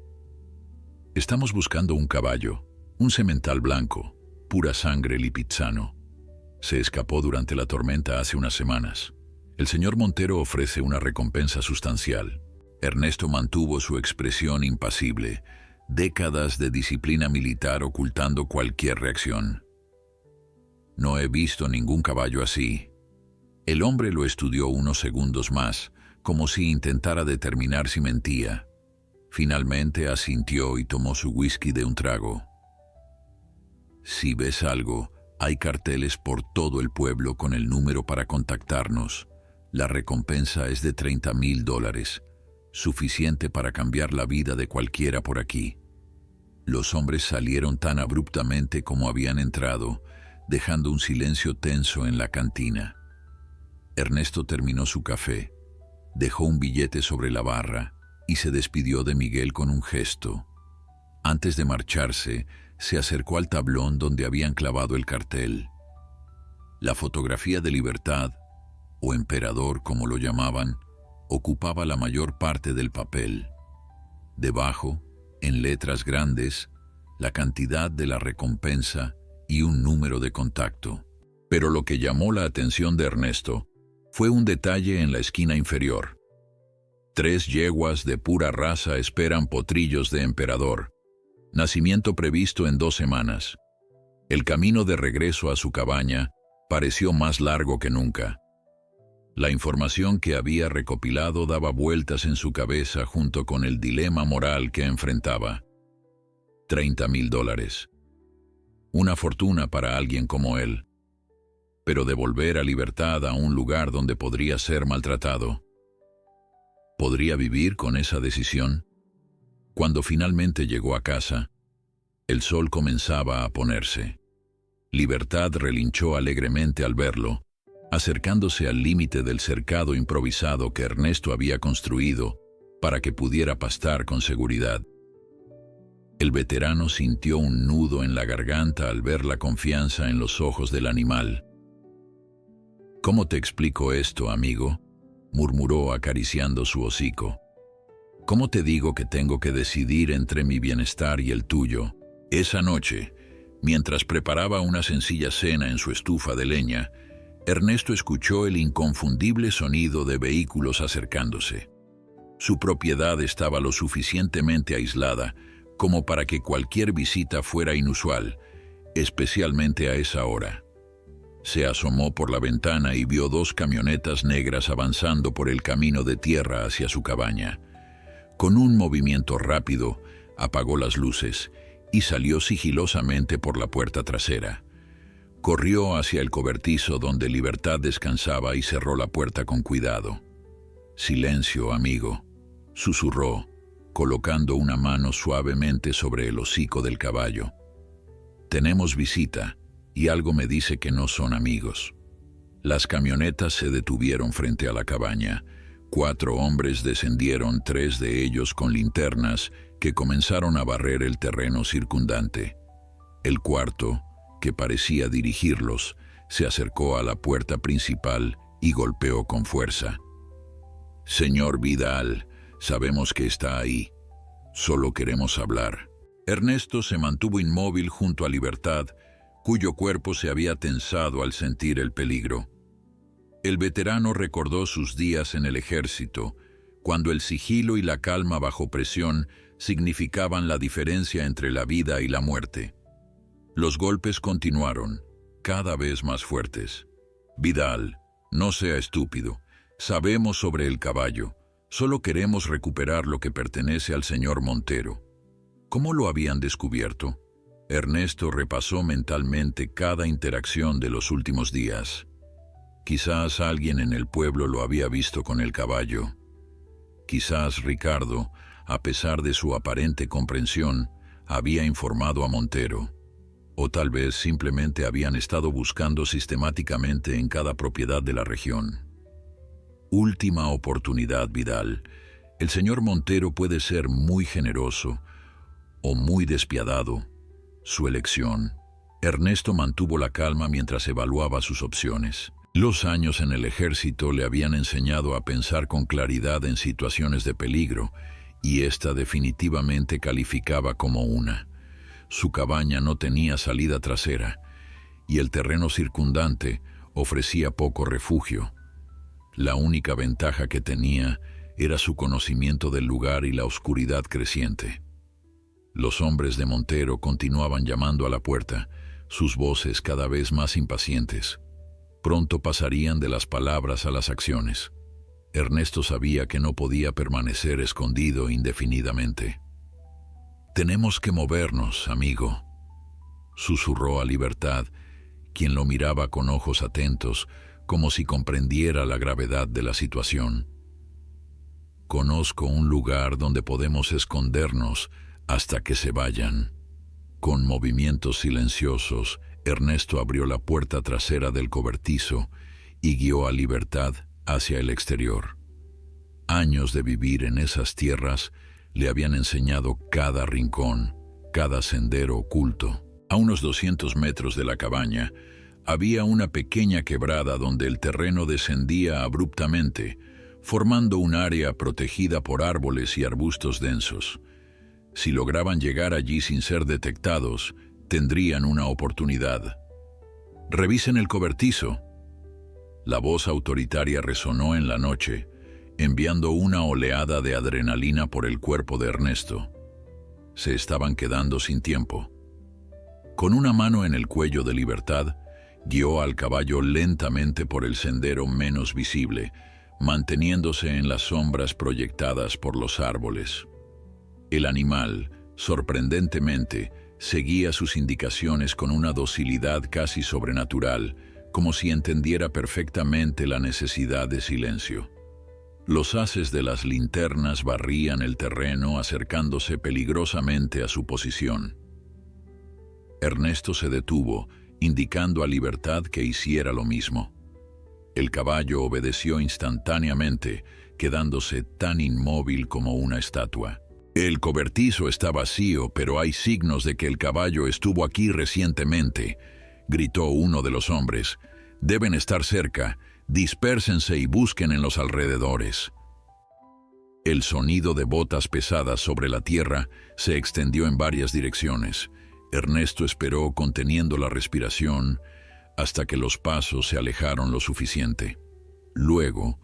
«Estamos buscando un caballo, un semental blanco, pura sangre lipizzano. Se escapó durante la tormenta hace unas semanas. El señor Montero ofrece una recompensa sustancial». Ernesto mantuvo su expresión impasible, décadas de disciplina militar ocultando cualquier reacción. «No he visto ningún caballo así». El hombre lo estudió unos segundos más, como si intentara determinar si mentía. Finalmente asintió y tomó su whisky de un trago. «Si ves algo, hay carteles por todo el pueblo con el número para contactarnos. La recompensa es de $30,000, suficiente para cambiar la vida de cualquiera por aquí». Los hombres salieron tan abruptamente como habían entrado, dejando un silencio tenso en la cantina. Ernesto terminó su café, dejó un billete sobre la barra y se despidió de Miguel con un gesto. Antes de marcharse, se acercó al tablón donde habían clavado el cartel. La fotografía de Libertad, o Emperador como lo llamaban, ocupaba la mayor parte del papel. Debajo, en letras grandes, la cantidad de la recompensa y un número de contacto. Pero lo que llamó la atención de Ernesto fue un detalle en la esquina inferior. 3 yeguas de pura raza esperan potrillos de Emperador. Nacimiento previsto en 2 semanas. El camino de regreso a su cabaña pareció más largo que nunca. La información que había recopilado daba vueltas en su cabeza junto con el dilema moral que enfrentaba. $30,000. Una fortuna para alguien como él. Pero devolver a Libertad a un lugar donde podría ser maltratado. ¿Podría vivir con esa decisión? Cuando finalmente llegó a casa, el sol comenzaba a ponerse. Libertad relinchó alegremente al verlo, acercándose al límite del cercado improvisado que Ernesto había construido para que pudiera pastar con seguridad. El veterano sintió un nudo en la garganta al ver la confianza en los ojos del animal. «¿Cómo te explico esto, amigo?», murmuró acariciando su hocico. «¿Cómo te digo que tengo que decidir entre mi bienestar y el tuyo?». Esa noche, mientras preparaba una sencilla cena en su estufa de leña, Ernesto escuchó el inconfundible sonido de vehículos acercándose. Su propiedad estaba lo suficientemente aislada como para que cualquier visita fuera inusual, especialmente a esa hora. Se asomó por la ventana y vio 2 camionetas negras avanzando por el camino de tierra hacia su cabaña. Con un movimiento rápido, apagó las luces y salió sigilosamente por la puerta trasera. Corrió hacia el cobertizo donde Libertad descansaba y cerró la puerta con cuidado. «Silencio, amigo», susurró, colocando una mano suavemente sobre el hocico del caballo. «Tenemos visita, y algo me dice que no son amigos». Las camionetas se detuvieron frente a la cabaña. 4 hombres descendieron, 3 de ellos con linternas, que comenzaron a barrer el terreno circundante. El cuarto, que parecía dirigirlos, se acercó a la puerta principal y golpeó con fuerza. «Señor Vidal, sabemos que está ahí. Solo queremos hablar». Ernesto se mantuvo inmóvil junto a Libertad, cuyo cuerpo se había tensado al sentir el peligro. El veterano recordó sus días en el ejército, cuando el sigilo y la calma bajo presión significaban la diferencia entre la vida y la muerte. Los golpes continuaron, cada vez más fuertes. «Vidal, no sea estúpido. Sabemos sobre el caballo. Solo queremos recuperar lo que pertenece al señor Montero». ¿Cómo lo habían descubierto? Ernesto repasó mentalmente cada interacción de los últimos días. Quizás alguien en el pueblo lo había visto con el caballo. Quizás Ricardo, a pesar de su aparente comprensión, había informado a Montero. O tal vez simplemente habían estado buscando sistemáticamente en cada propiedad de la región. Última oportunidad, Vidal. El señor Montero puede ser muy generoso o muy despiadado. Su elección. Ernesto mantuvo la calma mientras evaluaba sus opciones. Los años en el ejército le habían enseñado a pensar con claridad en situaciones de peligro, y esta definitivamente calificaba como una. Su cabaña no tenía salida trasera, y el terreno circundante ofrecía poco refugio. La única ventaja que tenía era su conocimiento del lugar y la oscuridad creciente. Los hombres de Montero continuaban llamando a la puerta, sus voces cada vez más impacientes. Pronto pasarían de las palabras a las acciones. Ernesto sabía que no podía permanecer escondido indefinidamente. «Tenemos que movernos, amigo», susurró a Libertad, quien lo miraba con ojos atentos, como si comprendiera la gravedad de la situación. «Conozco un lugar donde podemos escondernos hasta que se vayan». Con movimientos silenciosos, Ernesto abrió la puerta trasera del cobertizo y guió a Libertad hacia el exterior. Años de vivir en esas tierras le habían enseñado cada rincón, cada sendero oculto. A unos 200 metros de la cabaña había una pequeña quebrada donde el terreno descendía abruptamente, formando un área protegida por árboles y arbustos densos. Si lograban llegar allí sin ser detectados, tendrían una oportunidad. «Revisen el cobertizo». La voz autoritaria resonó en la noche, enviando una oleada de adrenalina por el cuerpo de Ernesto. Se estaban quedando sin tiempo. Con una mano en el cuello de Libertad, guió al caballo lentamente por el sendero menos visible, manteniéndose en las sombras proyectadas por los árboles. El animal, sorprendentemente, seguía sus indicaciones con una docilidad casi sobrenatural, como si entendiera perfectamente la necesidad de silencio. Los haces de las linternas barrían el terreno acercándose peligrosamente a su posición. Ernesto se detuvo, indicando a Libertad que hiciera lo mismo. El caballo obedeció instantáneamente, quedándose tan inmóvil como una estatua. «El cobertizo está vacío, pero hay signos de que el caballo estuvo aquí recientemente», gritó uno de los hombres. «Deben estar cerca. Dispérsense y busquen en los alrededores». El sonido de botas pesadas sobre la tierra se extendió en varias direcciones. Ernesto esperó conteniendo la respiración hasta que los pasos se alejaron lo suficiente. Luego,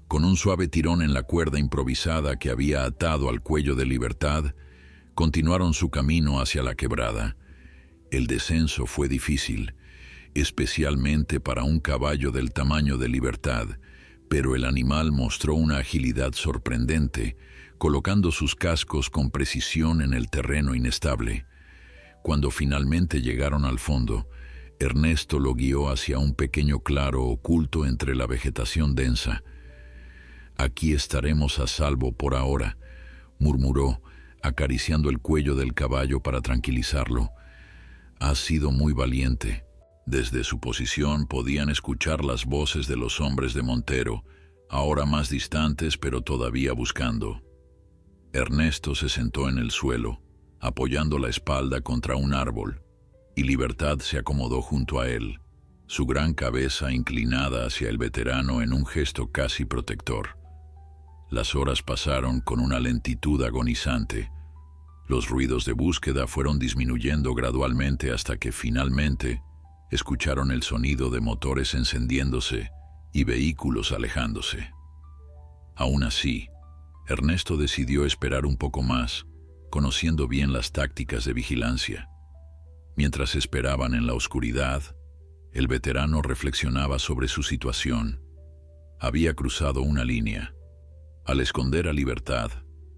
con un suave tirón en la cuerda improvisada que había atado al cuello de Libertad, continuaron su camino hacia la quebrada. El descenso fue difícil, especialmente para un caballo del tamaño de Libertad, pero el animal mostró una agilidad sorprendente, colocando sus cascos con precisión en el terreno inestable. Cuando finalmente llegaron al fondo, Ernesto lo guió hacia un pequeño claro oculto entre la vegetación densa. «Aquí estaremos a salvo por ahora», murmuró, acariciando el cuello del caballo para tranquilizarlo. «Has sido muy valiente». Desde su posición podían escuchar las voces de los hombres de Montero, ahora más distantes pero todavía buscando. Ernesto se sentó en el suelo, apoyando la espalda contra un árbol, y Libertad se acomodó junto a él, su gran cabeza inclinada hacia el veterano en un gesto casi protector. Las horas pasaron con una lentitud agonizante. Los ruidos de búsqueda fueron disminuyendo gradualmente hasta que finalmente escucharon el sonido de motores encendiéndose y vehículos alejándose. Aún así, Ernesto decidió esperar un poco más, conociendo bien las tácticas de vigilancia. Mientras esperaban en la oscuridad, el veterano reflexionaba sobre su situación. Había cruzado una línea. Al esconder a Libertad,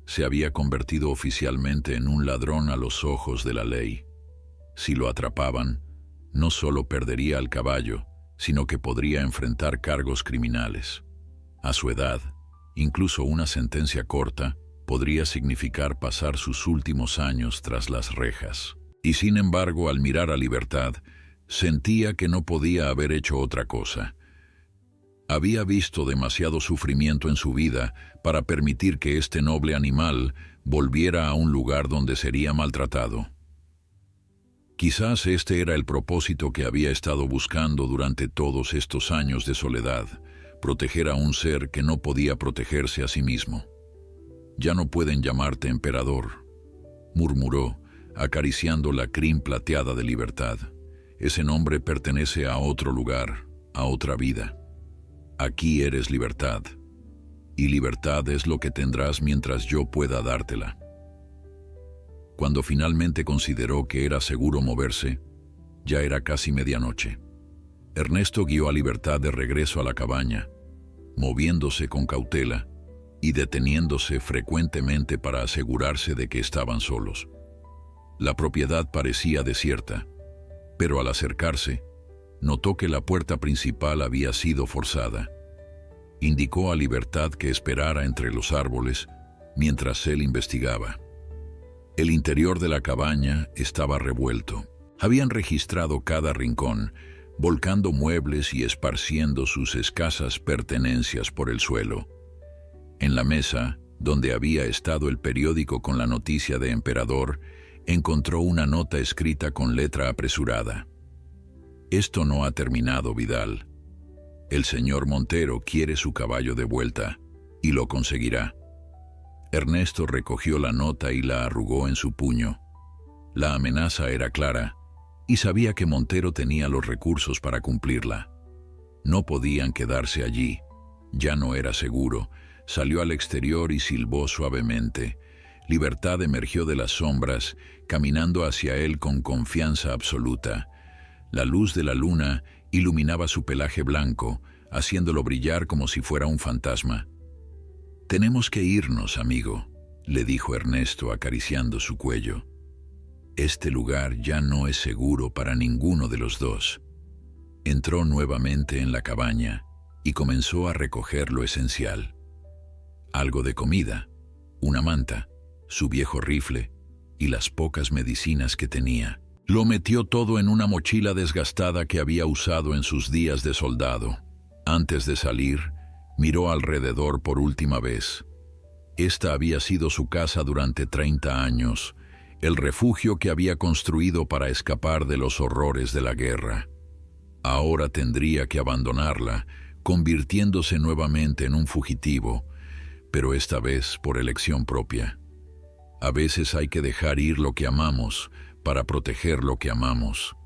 se había convertido oficialmente en un ladrón a los ojos de la ley. Si lo atrapaban, no solo perdería al caballo, sino que podría enfrentar cargos criminales. A su edad, incluso una sentencia corta podría significar pasar sus últimos años tras las rejas. Y sin embargo, al mirar a Libertad, sentía que no podía haber hecho otra cosa. Había visto demasiado sufrimiento en su vida para permitir que este noble animal volviera a un lugar donde sería maltratado. Quizás este era el propósito que había estado buscando durante todos estos años de soledad, proteger a un ser que no podía protegerse a sí mismo. «Ya no pueden llamarte emperador», murmuró, acariciando la crin plateada de Libertad. «Ese nombre pertenece a otro lugar, a otra vida. Aquí eres Libertad, y libertad es lo que tendrás mientras yo pueda dártela». Cuando finalmente consideró que era seguro moverse, ya era casi medianoche. Ernesto guió a Libertad de regreso a la cabaña, moviéndose con cautela y deteniéndose frecuentemente para asegurarse de que estaban solos. La propiedad parecía desierta, pero al acercarse, notó que la puerta principal había sido forzada. Indicó a Libertad que esperara entre los árboles mientras él investigaba. El interior de la cabaña estaba revuelto. Habían registrado cada rincón, volcando muebles y esparciendo sus escasas pertenencias por el suelo. En la mesa, donde había estado el periódico con la noticia de Emperador, encontró una nota escrita con letra apresurada. «Esto no ha terminado, Vidal. El señor Montero quiere su caballo de vuelta, y lo conseguirá». Ernesto recogió la nota y la arrugó en su puño. La amenaza era clara, y sabía que Montero tenía los recursos para cumplirla. No podían quedarse allí. Ya no era seguro. Salió al exterior y silbó suavemente. Libertad emergió de las sombras, caminando hacia él con confianza absoluta. La luz de la luna iluminaba su pelaje blanco, haciéndolo brillar como si fuera un fantasma. «Tenemos que irnos, amigo», le dijo Ernesto acariciando su cuello. «Este lugar ya no es seguro para ninguno de los dos». Entró nuevamente en la cabaña y comenzó a recoger lo esencial. Algo de comida, una manta, su viejo rifle y las pocas medicinas que tenía. Lo metió todo en una mochila desgastada que había usado en sus días de soldado. Antes de salir, miró alrededor por última vez. Esta había sido su casa durante 30 años, el refugio que había construido para escapar de los horrores de la guerra. Ahora tendría que abandonarla, convirtiéndose nuevamente en un fugitivo, pero esta vez por elección propia. A veces hay que dejar ir lo que amamos para proteger lo que amamos,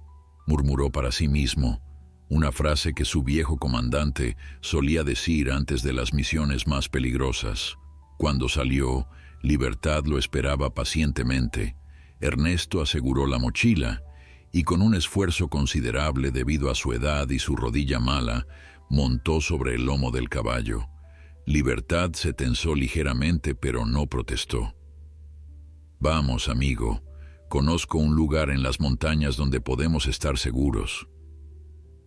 murmuró para sí mismo, una frase que su viejo comandante solía decir antes de las misiones más peligrosas. Cuando salió, Libertad lo esperaba pacientemente. Ernesto aseguró la mochila y con un esfuerzo considerable debido a su edad y su rodilla mala, montó sobre el lomo del caballo. Libertad se tensó ligeramente, pero no protestó. «Vamos, amigo. Conozco un lugar en las montañas donde podemos estar seguros».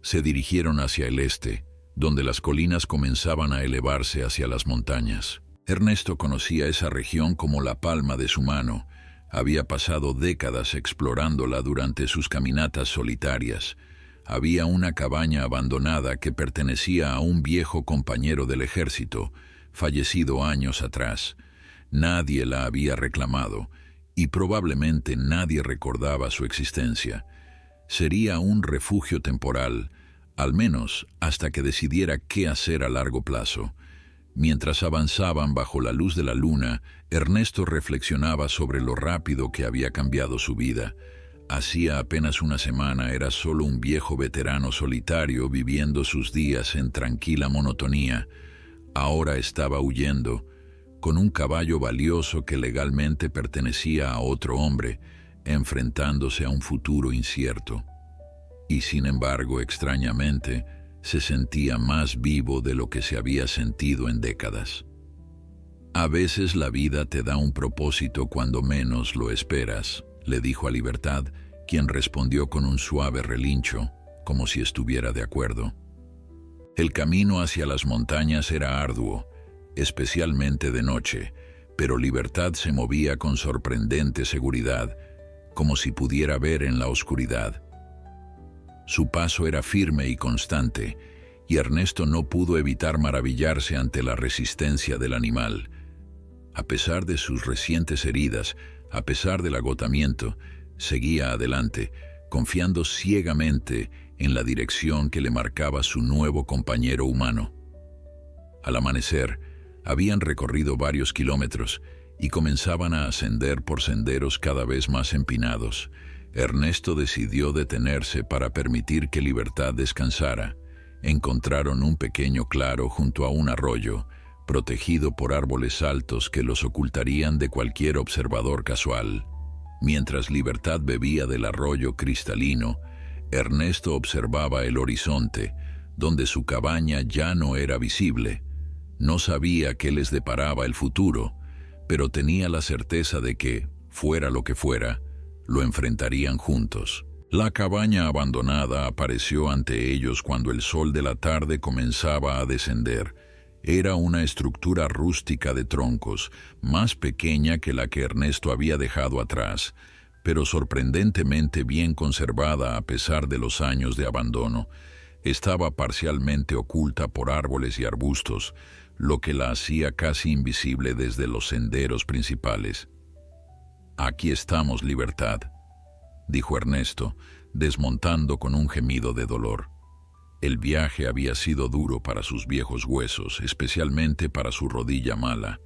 Se dirigieron hacia el este, donde las colinas comenzaban a elevarse hacia las montañas. Ernesto conocía esa región como la palma de su mano. Había pasado décadas explorándola durante sus caminatas solitarias. Había una cabaña abandonada que pertenecía a un viejo compañero del ejército, fallecido años atrás. Nadie la había reclamado, y probablemente nadie recordaba su existencia. Sería un refugio temporal, al menos hasta que decidiera qué hacer a largo plazo. Mientras avanzaban bajo la luz de la luna, Ernesto reflexionaba sobre lo rápido que había cambiado su vida. Hacía apenas una semana era solo un viejo veterano solitario viviendo sus días en tranquila monotonía. Ahora estaba huyendo, con un caballo valioso que legalmente pertenecía a otro hombre, enfrentándose a un futuro incierto. Y sin embargo, extrañamente, se sentía más vivo de lo que se había sentido en décadas. A veces la vida te da un propósito cuando menos lo esperas, le dijo a Libertad, quien respondió con un suave relincho, como si estuviera de acuerdo. El camino hacia las montañas era arduo, especialmente de noche, pero Libertad se movía con sorprendente seguridad, como si pudiera ver en la oscuridad. Su paso era firme y constante, y Ernesto no pudo evitar maravillarse ante la resistencia del animal. A pesar de sus recientes heridas, a pesar del agotamiento, seguía adelante, confiando ciegamente en la dirección que le marcaba su nuevo compañero humano. Al amanecer, habían recorrido varios kilómetros y comenzaban a ascender por senderos cada vez más empinados. Ernesto decidió detenerse para permitir que Libertad descansara. Encontraron un pequeño claro junto a un arroyo, protegido por árboles altos que los ocultarían de cualquier observador casual. Mientras Libertad bebía del arroyo cristalino, Ernesto observaba el horizonte, donde su cabaña ya no era visible. No sabía qué les deparaba el futuro, pero tenía la certeza de que, fuera lo que fuera, lo enfrentarían juntos. La cabaña abandonada apareció ante ellos cuando el sol de la tarde comenzaba a descender. Era una estructura rústica de troncos, más pequeña que la que Ernesto había dejado atrás, pero sorprendentemente bien conservada a pesar de los años de abandono. Estaba parcialmente oculta por árboles y arbustos, lo que la hacía casi invisible desde los senderos principales. «Aquí estamos, Libertad», dijo Ernesto, desmontando con un gemido de dolor. El viaje había sido duro para sus viejos huesos, especialmente para su rodilla mala.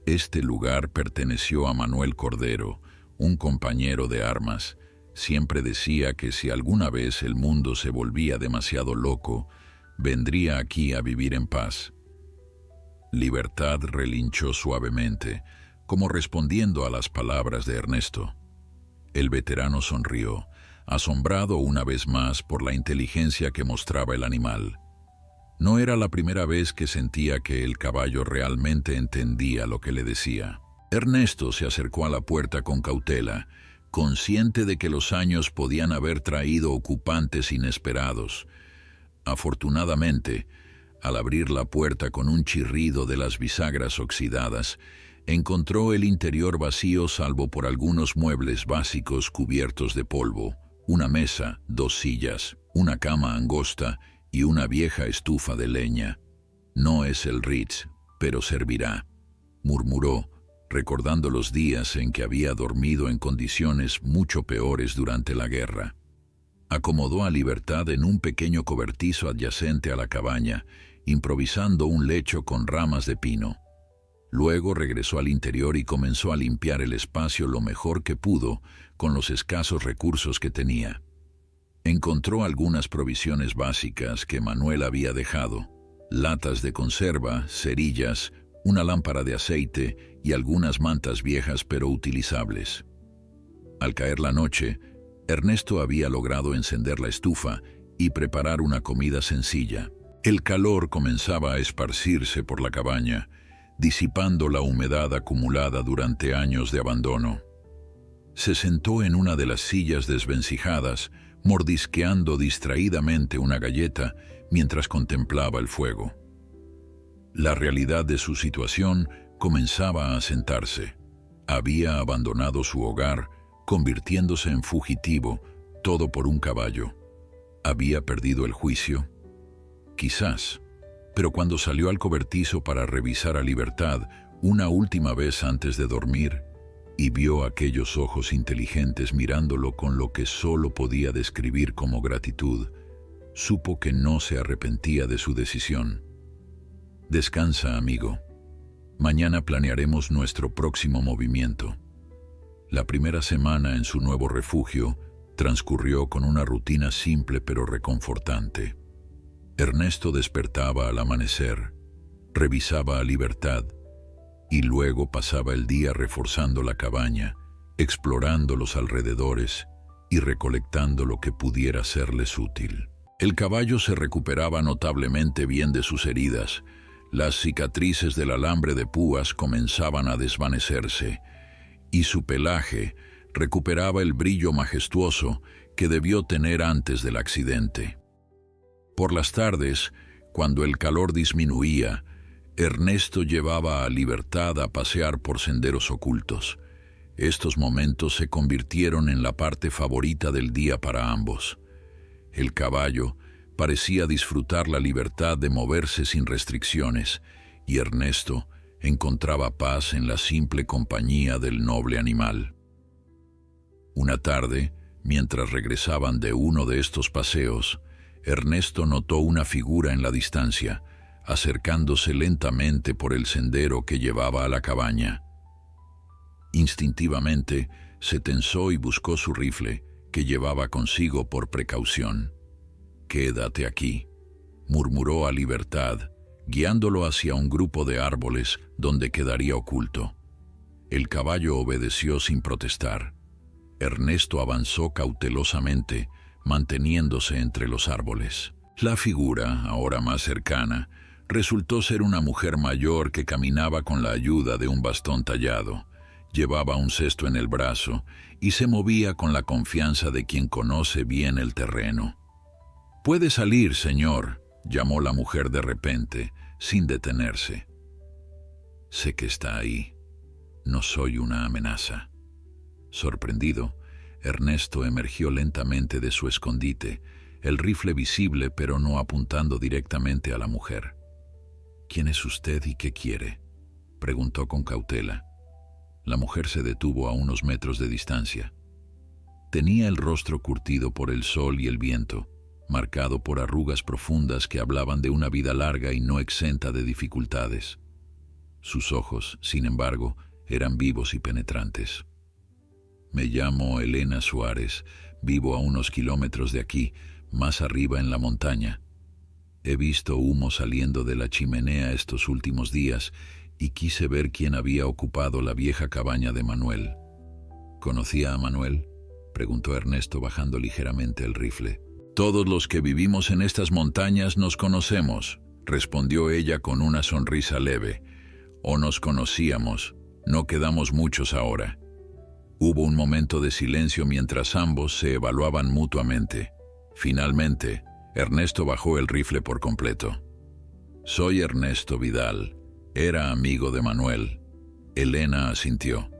Este lugar perteneció a Manuel Cordero, un compañero de armas. Siempre decía que si alguna vez el mundo se volvía demasiado loco, vendría aquí a vivir en paz. Libertad relinchó suavemente, como respondiendo a las palabras de Ernesto. El veterano sonrió, asombrado una vez más por la inteligencia que mostraba el animal. No era la primera vez que sentía que el caballo realmente entendía lo que le decía. Ernesto se acercó a la puerta con cautela, consciente de que los años podían haber traído ocupantes inesperados. Afortunadamente, al abrir la puerta con un chirrido de las bisagras oxidadas, encontró el interior vacío salvo por algunos muebles básicos cubiertos de polvo, una mesa, 2 sillas, una cama angosta y una vieja estufa de leña. «No es el Ritz, pero servirá», murmuró, recordando los días en que había dormido en condiciones mucho peores durante la guerra. Acomodó a Libertad en un pequeño cobertizo adyacente a la cabaña, improvisando un lecho con ramas de pino. Luego regresó al interior y comenzó a limpiar el espacio lo mejor que pudo con los escasos recursos que tenía. Encontró algunas provisiones básicas que Manuel había dejado: latas de conserva, cerillas, una lámpara de aceite y algunas mantas viejas pero utilizables. Al caer la noche, Ernesto había logrado encender la estufa y preparar una comida sencilla. El calor comenzaba a esparcirse por la cabaña, disipando la humedad acumulada durante años de abandono. Se sentó en una de las sillas desvencijadas, mordisqueando distraídamente una galleta mientras contemplaba el fuego. La realidad de su situación comenzaba a asentarse. Había abandonado su hogar, convirtiéndose en fugitivo, todo por un caballo. ¿Había perdido el juicio? Quizás. Pero cuando salió al cobertizo para revisar a Libertad una última vez antes de dormir, y vio aquellos ojos inteligentes mirándolo con lo que solo podía describir como gratitud, supo que no se arrepentía de su decisión. Descansa, amigo. Mañana planearemos nuestro próximo movimiento. La primera semana en su nuevo refugio transcurrió con una rutina simple pero reconfortante. Ernesto despertaba al amanecer, revisaba a Libertad y luego pasaba el día reforzando la cabaña, explorando los alrededores y recolectando lo que pudiera serles útil. El caballo se recuperaba notablemente bien de sus heridas. Las cicatrices del alambre de púas comenzaban a desvanecerse y su pelaje recuperaba el brillo majestuoso que debió tener antes del accidente. Por las tardes, cuando el calor disminuía, Ernesto llevaba a Libertad a pasear por senderos ocultos. Estos momentos se convirtieron en la parte favorita del día para ambos. El caballo parecía disfrutar la libertad de moverse sin restricciones, y Ernesto encontraba paz en la simple compañía del noble animal. Una tarde, mientras regresaban de uno de estos paseos, Ernesto notó una figura en la distancia, acercándose lentamente por el sendero que llevaba a la cabaña. Instintivamente se tensó y buscó su rifle, que llevaba consigo por precaución. «Quédate aquí», murmuró a Libertad, guiándolo hacia un grupo de árboles donde quedaría oculto. El caballo obedeció sin protestar. Ernesto avanzó cautelosamente, manteniéndose entre los árboles. La figura, ahora más cercana, resultó ser una mujer mayor que caminaba con la ayuda de un bastón tallado. Llevaba un cesto en el brazo y se movía con la confianza de quien conoce bien el terreno. «Puede salir, señor», llamó la mujer de repente, sin detenerse. «Sé que está ahí. No soy una amenaza». Sorprendido, Ernesto emergió lentamente de su escondite, el rifle visible pero no apuntando directamente a la mujer. «¿Quién es usted y qué quiere?», preguntó con cautela. La mujer se detuvo a unos metros de distancia. Tenía el rostro curtido por el sol y el viento, marcado por arrugas profundas que hablaban de una vida larga y no exenta de dificultades. Sus ojos, sin embargo, eran vivos y penetrantes. «Me llamo Elena Suárez, vivo a unos kilómetros de aquí, más arriba en la montaña. He visto humo saliendo de la chimenea estos últimos días y quise ver quién había ocupado la vieja cabaña de Manuel». «¿Conocía a Manuel?», preguntó Ernesto bajando ligeramente el rifle. «Todos los que vivimos en estas montañas nos conocemos», respondió ella con una sonrisa leve. «O nos conocíamos, no quedamos muchos ahora». Hubo un momento de silencio mientras ambos se evaluaban mutuamente. Finalmente, Ernesto bajó el rifle por completo. «Soy Ernesto Vidal. Era amigo de Manuel». Elena asintió.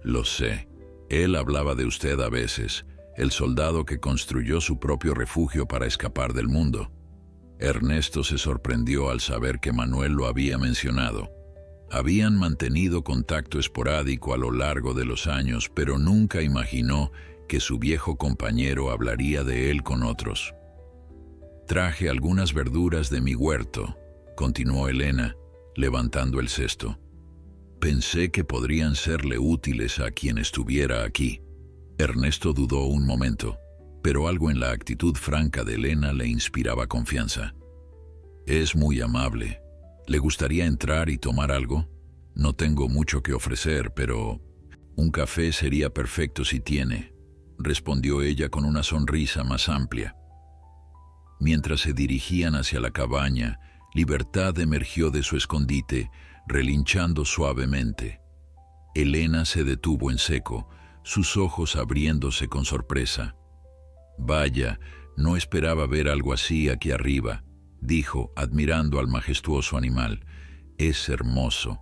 «Lo sé. Él hablaba de usted a veces, el soldado que construyó su propio refugio para escapar del mundo». Ernesto se sorprendió al saber que Manuel lo había mencionado. Habían mantenido contacto esporádico a lo largo de los años, pero nunca imaginó que su viejo compañero hablaría de él con otros. «Traje algunas verduras de mi huerto», continuó Elena, levantando el cesto. «Pensé que podrían serle útiles a quien estuviera aquí». Ernesto dudó un momento, pero algo en la actitud franca de Elena le inspiraba confianza. «Es muy amable. ¿Le gustaría entrar y tomar algo? No tengo mucho que ofrecer, pero un café sería perfecto si tiene», respondió ella con una sonrisa más amplia. Mientras se dirigían hacia la cabaña, Libertad emergió de su escondite, relinchando suavemente. Elena se detuvo en seco, sus ojos abriéndose con sorpresa. Vaya, no esperaba ver algo así aquí arriba, dijo, admirando al majestuoso animal. Es hermoso.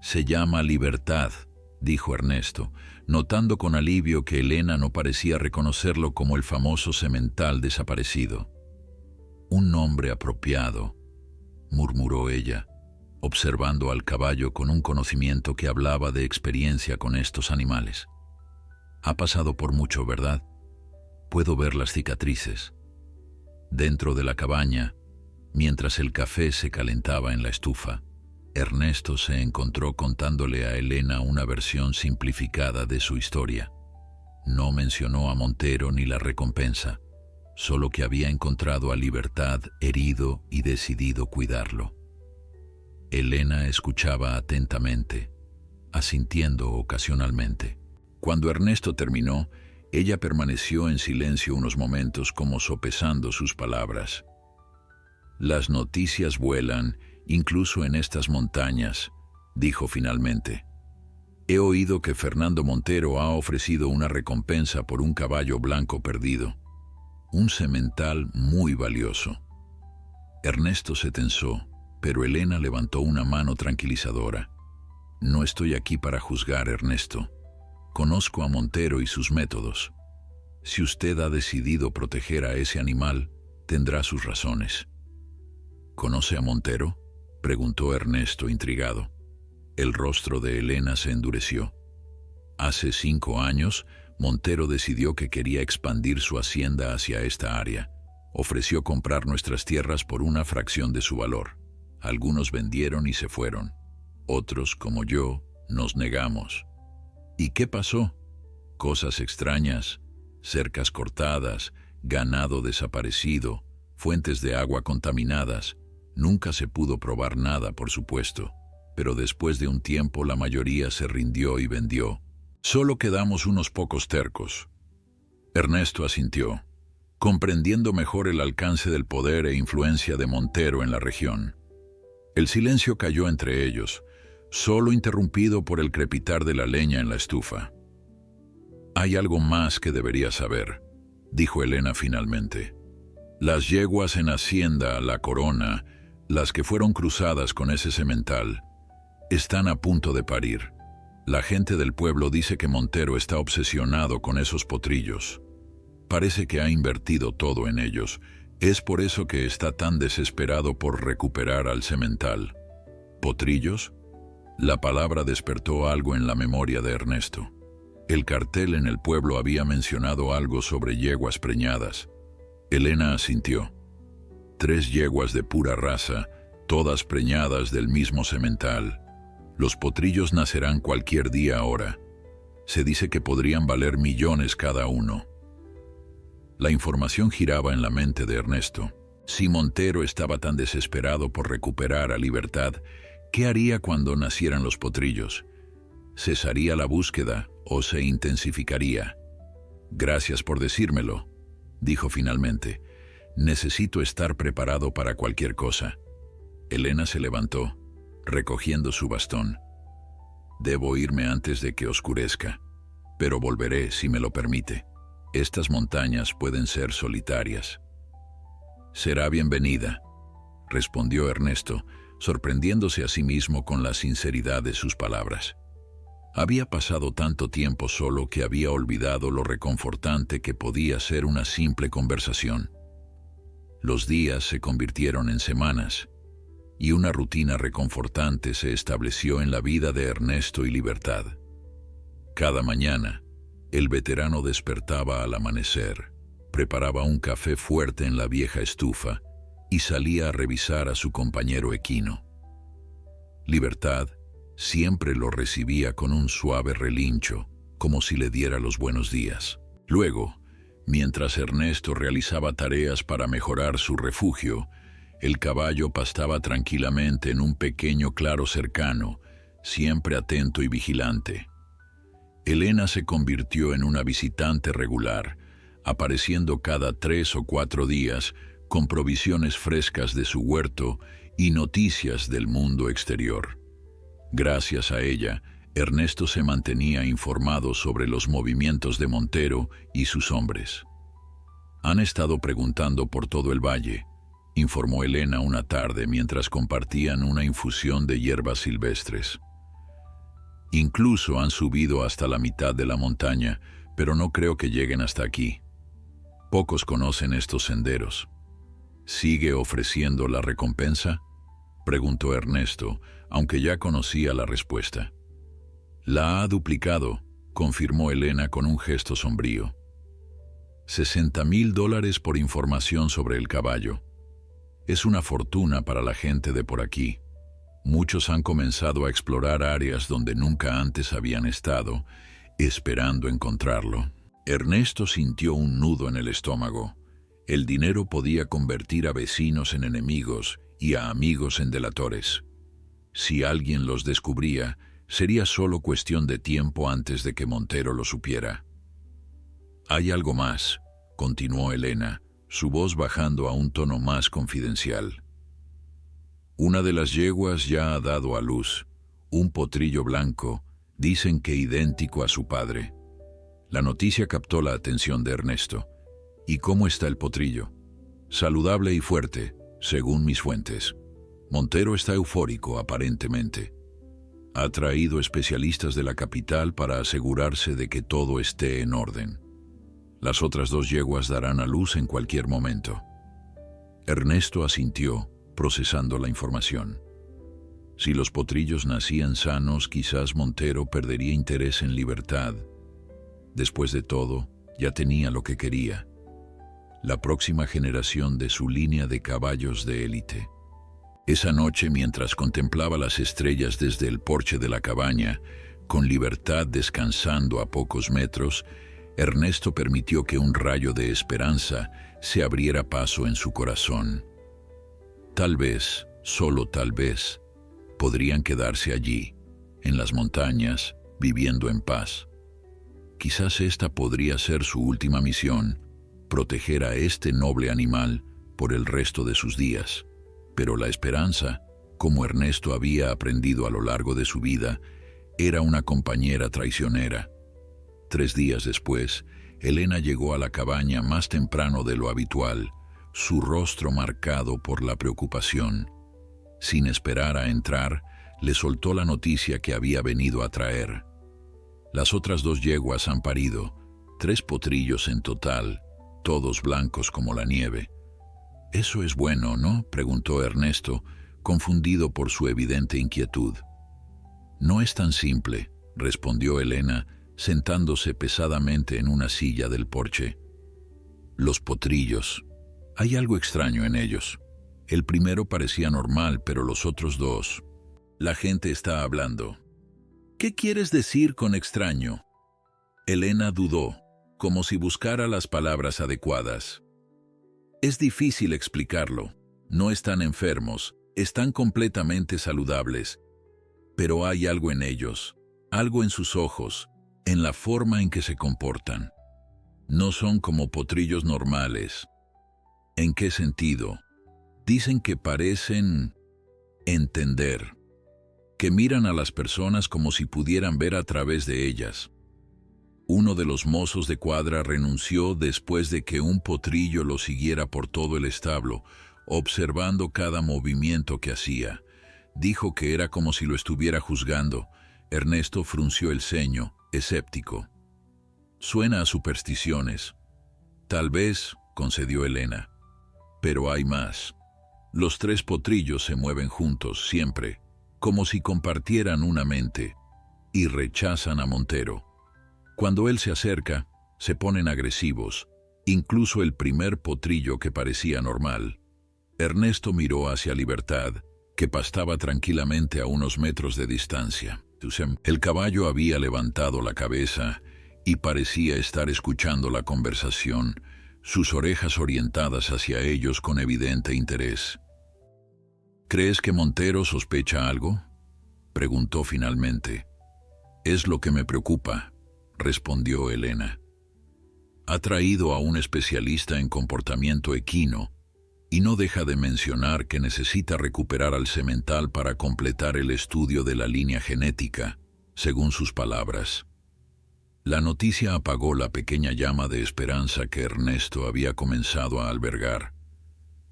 Se llama Libertad, dijo Ernesto, notando con alivio que Elena no parecía reconocerlo como el famoso semental desaparecido. Un nombre apropiado, murmuró ella, observando al caballo con un conocimiento que hablaba de experiencia con estos animales. Ha pasado por mucho, ¿verdad? Puedo ver las cicatrices. Dentro de la cabaña, mientras el café se calentaba en la estufa, Ernesto se encontró contándole a Elena una versión simplificada de su historia. No mencionó a Montero ni la recompensa, solo que había encontrado a Libertad herido y decidido cuidarlo. Elena escuchaba atentamente, asintiendo ocasionalmente. Cuando Ernesto terminó, ella permaneció en silencio unos momentos como sopesando sus palabras. Las noticias vuelan, incluso en estas montañas, dijo finalmente. He oído que Fernando Montero ha ofrecido una recompensa por un caballo blanco perdido. Un semental muy valioso. Ernesto se tensó, pero Elena levantó una mano tranquilizadora. No estoy aquí para juzgar, Ernesto. Conozco a Montero y sus métodos. Si usted ha decidido proteger a ese animal, tendrá sus razones. ¿Conoce a Montero?, preguntó Ernesto intrigado. El rostro de Elena se endureció. Hace 5 años, Montero decidió que quería expandir su hacienda hacia esta área. Ofreció comprar nuestras tierras por una fracción de su valor. Algunos vendieron y se fueron. Otros, como yo, nos negamos. ¿Y qué pasó? Cosas extrañas, cercas cortadas, ganado desaparecido, fuentes de agua contaminadas. Nunca se pudo probar nada, por supuesto, pero después de un tiempo la mayoría se rindió y vendió. Solo quedamos unos pocos tercos. Ernesto asintió, comprendiendo mejor el alcance del poder e influencia de Montero en la región. El silencio cayó entre ellos, solo interrumpido por el crepitar de la leña en la estufa. Hay algo más que debería saber, dijo Elena finalmente. Las yeguas en Hacienda La Corona, las que fueron cruzadas con ese semental, están a punto de parir. La gente del pueblo dice que Montero está obsesionado con esos potrillos. Parece que ha invertido todo en ellos. Es por eso que está tan desesperado por recuperar al semental. ¿Potrillos? La palabra despertó algo en la memoria de Ernesto. El cartel en el pueblo había mencionado algo sobre yeguas preñadas. Elena asintió. 3 yeguas de pura raza, todas preñadas del mismo semental. Los potrillos nacerán cualquier día ahora. Se dice que podrían valer millones cada uno. La información giraba en la mente de Ernesto. Si Montero estaba tan desesperado por recuperar a Libertad, ¿qué haría cuando nacieran los potrillos? ¿Cesaría la búsqueda o se intensificaría? Gracias por decírmelo, dijo finalmente. Necesito estar preparado para cualquier cosa. Elena se levantó, recogiendo su bastón. Debo irme antes de que oscurezca, pero volveré si me lo permite. Estas montañas pueden ser solitarias. Será bienvenida, respondió Ernesto, sorprendiéndose a sí mismo con la sinceridad de sus palabras. Había pasado tanto tiempo solo que había olvidado lo reconfortante que podía ser una simple conversación. Los días se convirtieron en semanas, y una rutina reconfortante se estableció en la vida de Ernesto y Libertad. Cada mañana, el veterano despertaba al amanecer, preparaba un café fuerte en la vieja estufa y salía a revisar a su compañero equino. Libertad siempre lo recibía con un suave relincho, como si le diera los buenos días. Luego, mientras Ernesto realizaba tareas para mejorar su refugio, el caballo pastaba tranquilamente en un pequeño claro cercano, siempre atento y vigilante. Elena se convirtió en una visitante regular, apareciendo cada 3 o 4 días con provisiones frescas de su huerto y noticias del mundo exterior. Gracias a ella, Ernesto se mantenía informado sobre los movimientos de Montero y sus hombres. Han estado preguntando por todo el valle, informó Elena una tarde mientras compartían una infusión de hierbas silvestres. Incluso han subido hasta la mitad de la montaña, pero no creo que lleguen hasta aquí. Pocos conocen estos senderos. ¿Sigue ofreciendo la recompensa?, preguntó Ernesto, aunque ya conocía la respuesta. La ha duplicado, confirmó Elena con un gesto sombrío. $60,000 por información sobre el caballo. Es una fortuna para la gente de por aquí. Muchos han comenzado a explorar áreas donde nunca antes habían estado, esperando encontrarlo. Ernesto sintió un nudo en el estómago. El dinero podía convertir a vecinos en enemigos y a amigos en delatores. Si alguien los descubría, sería solo cuestión de tiempo antes de que Montero lo supiera. «Hay algo más», continuó Elena, su voz bajando a un tono más confidencial. «Una de las yeguas ya ha dado a luz, un potrillo blanco, dicen que idéntico a su padre». La noticia captó la atención de Ernesto. «¿Y cómo está el potrillo?» «Saludable y fuerte, según mis fuentes. Montero está eufórico, aparentemente. Ha traído especialistas de la capital para asegurarse de que todo esté en orden. Las otras 2 yeguas darán a luz en cualquier momento». Ernesto asintió, procesando la información. Si los potrillos nacían sanos, quizás Montero perdería interés en Libertad. Después de todo, ya tenía lo que quería: la próxima generación de su línea de caballos de élite. Esa noche, mientras contemplaba las estrellas desde el porche de la cabaña, con Libertad descansando a pocos metros, Ernesto permitió que un rayo de esperanza se abriera paso en su corazón. Tal vez, solo tal vez, podrían quedarse allí, en las montañas, viviendo en paz. Quizás esta podría ser su última misión: proteger a este noble animal por el resto de sus días. Pero la esperanza, como Ernesto había aprendido a lo largo de su vida, era una compañera traicionera. 3 días después, Elena llegó a la cabaña más temprano de lo habitual, su rostro marcado por la preocupación. Sin esperar a entrar, le soltó la noticia que había venido a traer. Las otras 2 yeguas han parido, 3 potrillos en total, todos blancos como la nieve. «Eso es bueno, ¿no?», preguntó Ernesto, confundido por su evidente inquietud. «No es tan simple», respondió Elena, sentándose pesadamente en una silla del porche. «Los potrillos. Hay algo extraño en ellos. El primero parecía normal, pero los otros 2... La gente está hablando». «¿Qué quieres decir con extraño?». Elena dudó, como si buscara las palabras adecuadas. «Es difícil explicarlo. No están enfermos, están completamente saludables. Pero hay algo en ellos, algo en sus ojos, en la forma en que se comportan. No son como potrillos normales». «¿En qué sentido?». «Dicen que parecen entender, que miran a las personas como si pudieran ver a través de ellas». Uno de los mozos de cuadra renunció después de que un potrillo lo siguiera por todo el establo, observando cada movimiento que hacía. Dijo que era como si lo estuviera juzgando. Ernesto frunció el ceño, escéptico. «Suena a supersticiones». «Tal vez», concedió Elena. «Pero hay más. Los 3 potrillos se mueven juntos, siempre, como si compartieran una mente, y rechazan a Montero. Cuando él se acerca, se ponen agresivos, incluso el primer potrillo que parecía normal». Ernesto miró hacia Libertad, que pastaba tranquilamente a unos metros de distancia. El caballo había levantado la cabeza y parecía estar escuchando la conversación, sus orejas orientadas hacia ellos con evidente interés. «¿Crees que Montero sospecha algo?», preguntó finalmente. «Es lo que me preocupa», respondió Elena. «Ha traído a un especialista en comportamiento equino y no deja de mencionar que necesita recuperar al semental para completar el estudio de la línea genética, según sus palabras». La noticia apagó la pequeña llama de esperanza que Ernesto había comenzado a albergar.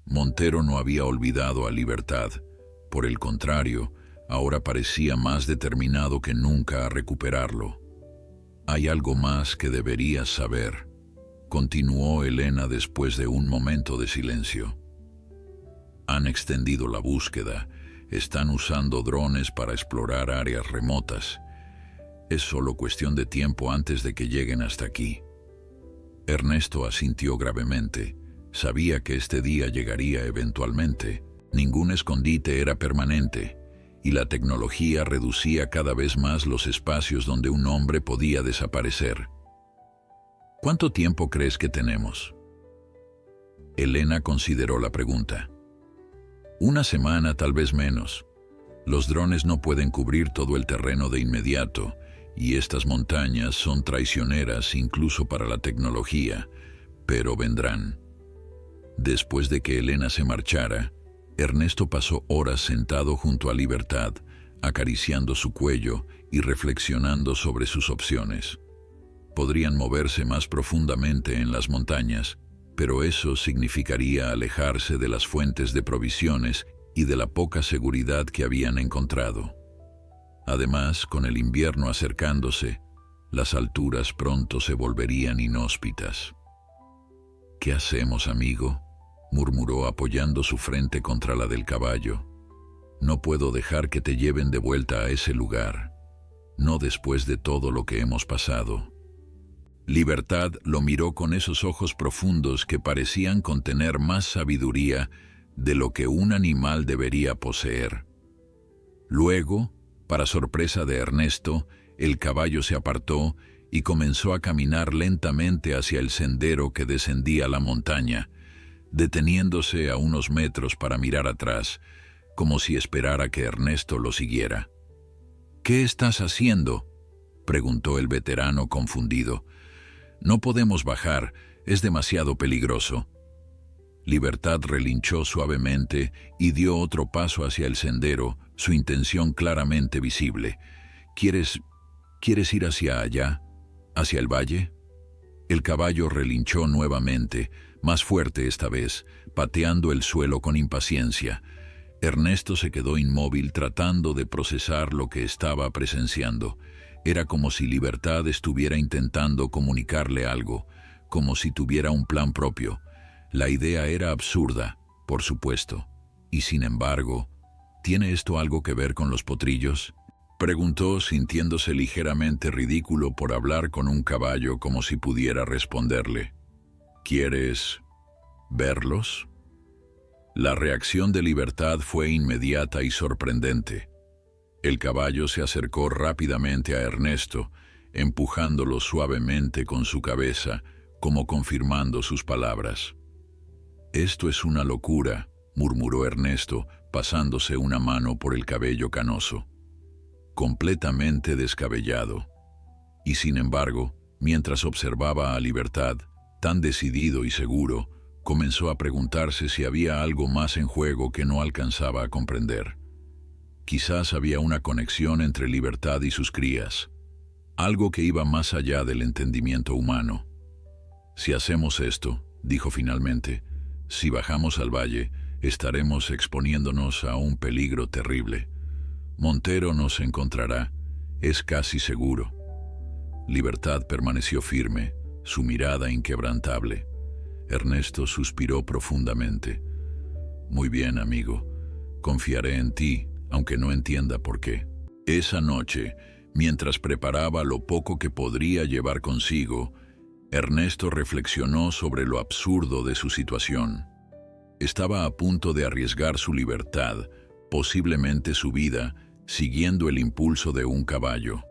Montero no había olvidado a Libertad. Por el contrario, ahora parecía más determinado que nunca a recuperarlo. «Hay algo más que deberías saber», continuó Elena después de un momento de silencio. «Han extendido la búsqueda, están usando drones para explorar áreas remotas. Es solo cuestión de tiempo antes de que lleguen hasta aquí». Ernesto asintió gravemente. Sabía que este día llegaría eventualmente. Ningún escondite era permanente, y la tecnología reducía cada vez más los espacios donde un hombre podía desaparecer. «¿Cuánto tiempo crees que tenemos?». Elena consideró la pregunta. «Una semana, tal vez menos. Los drones no pueden cubrir todo el terreno de inmediato, y estas montañas son traicioneras incluso para la tecnología, pero vendrán». Después de que Elena se marchara, Ernesto pasó horas sentado junto a Libertad, acariciando su cuello y reflexionando sobre sus opciones. Podrían moverse más profundamente en las montañas, pero eso significaría alejarse de las fuentes de provisiones y de la poca seguridad que habían encontrado. Además, con el invierno acercándose, las alturas pronto se volverían inhóspitas. «¿Qué hacemos, amigo?», murmuró apoyando su frente contra la del caballo. «No puedo dejar que te lleven de vuelta a ese lugar, no después de todo lo que hemos pasado». Libertad lo miró con esos ojos profundos que parecían contener más sabiduría de lo que un animal debería poseer. Luego, para sorpresa de Ernesto, el caballo se apartó y comenzó a caminar lentamente hacia el sendero que descendía la montaña, deteniéndose a unos metros para mirar atrás, como si esperara que Ernesto lo siguiera. «¿Qué estás haciendo?», preguntó el veterano confundido. «No podemos bajar, es demasiado peligroso». Libertad relinchó suavemente y dio otro paso hacia el sendero, su intención claramente visible. ¿Quieres ir hacia allá? ¿Hacia el valle?». El caballo relinchó nuevamente, más fuerte esta vez, pateando el suelo con impaciencia. Ernesto se quedó inmóvil tratando de procesar lo que estaba presenciando. Era como si Libertad estuviera intentando comunicarle algo, como si tuviera un plan propio. La idea era absurda, por supuesto. Y sin embargo, ¿tiene esto algo que ver con los potrillos?, preguntó, sintiéndose ligeramente ridículo por hablar con un caballo como si pudiera responderle. «¿Quieres verlos?». La reacción de Libertad fue inmediata y sorprendente. El caballo se acercó rápidamente a Ernesto, empujándolo suavemente con su cabeza, como confirmando sus palabras. «Esto es una locura», murmuró Ernesto, pasándose una mano por el cabello canoso. «Completamente descabellado». Y sin embargo, mientras observaba a Libertad, tan decidido y seguro, comenzó a preguntarse si había algo más en juego que no alcanzaba a comprender. Quizás había una conexión entre Libertad y sus crías, algo que iba más allá del entendimiento humano. «Si hacemos esto», dijo finalmente, «si bajamos al valle, estaremos exponiéndonos a un peligro terrible. Montero nos encontrará, es casi seguro». Libertad permaneció firme, su mirada inquebrantable. Ernesto suspiró profundamente. «Muy bien, amigo. Confiaré en ti, aunque no entienda por qué». Esa noche, mientras preparaba lo poco que podría llevar consigo, Ernesto reflexionó sobre lo absurdo de su situación. Estaba a punto de arriesgar su libertad, posiblemente su vida, siguiendo el impulso de un caballo.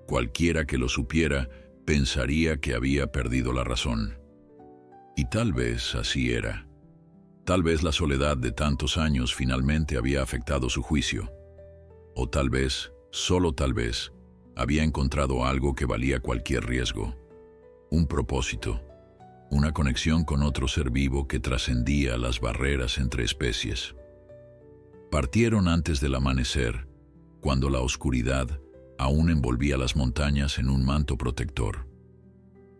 Cualquiera que lo supiera pensaría que había perdido la razón. Y tal vez así era. Tal vez la soledad de tantos años finalmente había afectado su juicio. O tal vez, solo tal vez, había encontrado algo que valía cualquier riesgo. Un propósito, una conexión con otro ser vivo que trascendía las barreras entre especies. Partieron antes del amanecer, cuando la oscuridad, aún envolvía las montañas en un manto protector.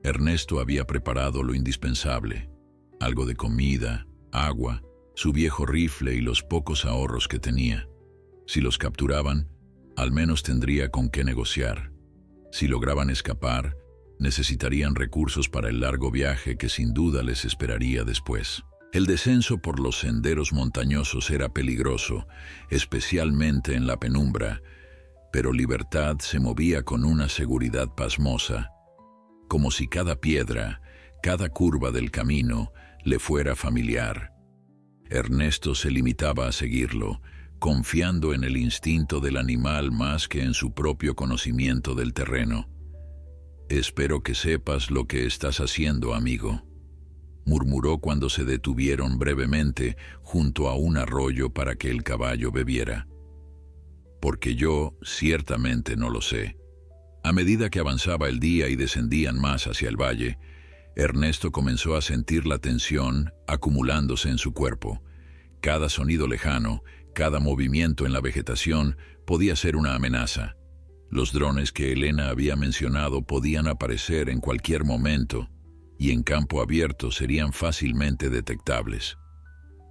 Ernesto había preparado lo indispensable: algo de comida, agua, su viejo rifle y los pocos ahorros que tenía. Si los capturaban, al menos tendría con qué negociar. Si lograban escapar, necesitarían recursos para el largo viaje que sin duda les esperaría después. El descenso por los senderos montañosos era peligroso, especialmente en la penumbra, pero Libertad se movía con una seguridad pasmosa, como si cada piedra, cada curva del camino, le fuera familiar. Ernesto se limitaba a seguirlo, confiando en el instinto del animal más que en su propio conocimiento del terreno. «Espero que sepas lo que estás haciendo, amigo», murmuró cuando se detuvieron brevemente junto a un arroyo para que el caballo bebiera. «Porque yo ciertamente no lo sé». A medida que avanzaba el día y descendían más hacia el valle, Ernesto comenzó a sentir la tensión acumulándose en su cuerpo. Cada sonido lejano, cada movimiento en la vegetación podía ser una amenaza. Los drones que Elena había mencionado podían aparecer en cualquier momento y en campo abierto serían fácilmente detectables.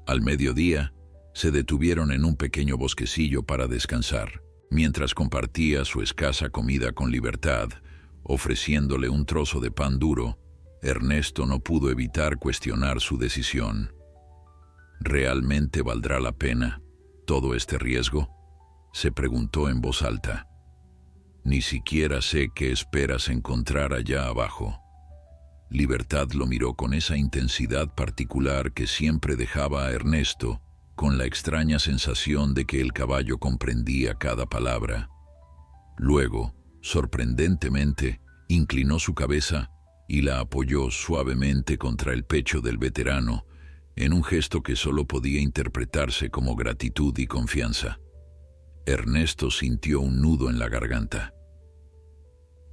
Al mediodía, se detuvieron en un pequeño bosquecillo para descansar, mientras compartía su escasa comida con Libertad, ofreciéndole un trozo de pan duro. Ernesto no pudo evitar cuestionar su decisión. ¿Realmente valdrá la pena todo este riesgo?, se preguntó en voz alta. «Ni siquiera sé qué esperas encontrar allá abajo». Libertad lo miró con esa intensidad particular que siempre dejaba a Ernesto con la extraña sensación de que el caballo comprendía cada palabra. Luego, sorprendentemente, inclinó su cabeza y la apoyó suavemente contra el pecho del veterano, en un gesto que solo podía interpretarse como gratitud y confianza. Ernesto sintió un nudo en la garganta.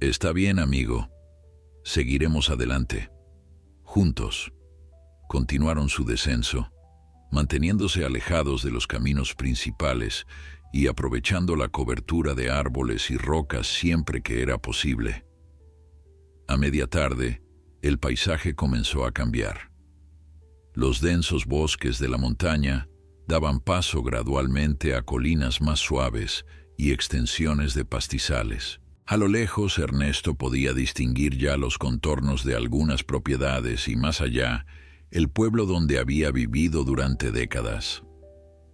«Está bien, amigo. Seguiremos adelante. Juntos». Continuaron su descenso, manteniéndose alejados de los caminos principales y aprovechando la cobertura de árboles y rocas siempre que era posible. A media tarde, el paisaje comenzó a cambiar. Los densos bosques de la montaña daban paso gradualmente a colinas más suaves y extensiones de pastizales. A lo lejos, Ernesto podía distinguir ya los contornos de algunas propiedades y, más allá, el pueblo donde había vivido durante décadas.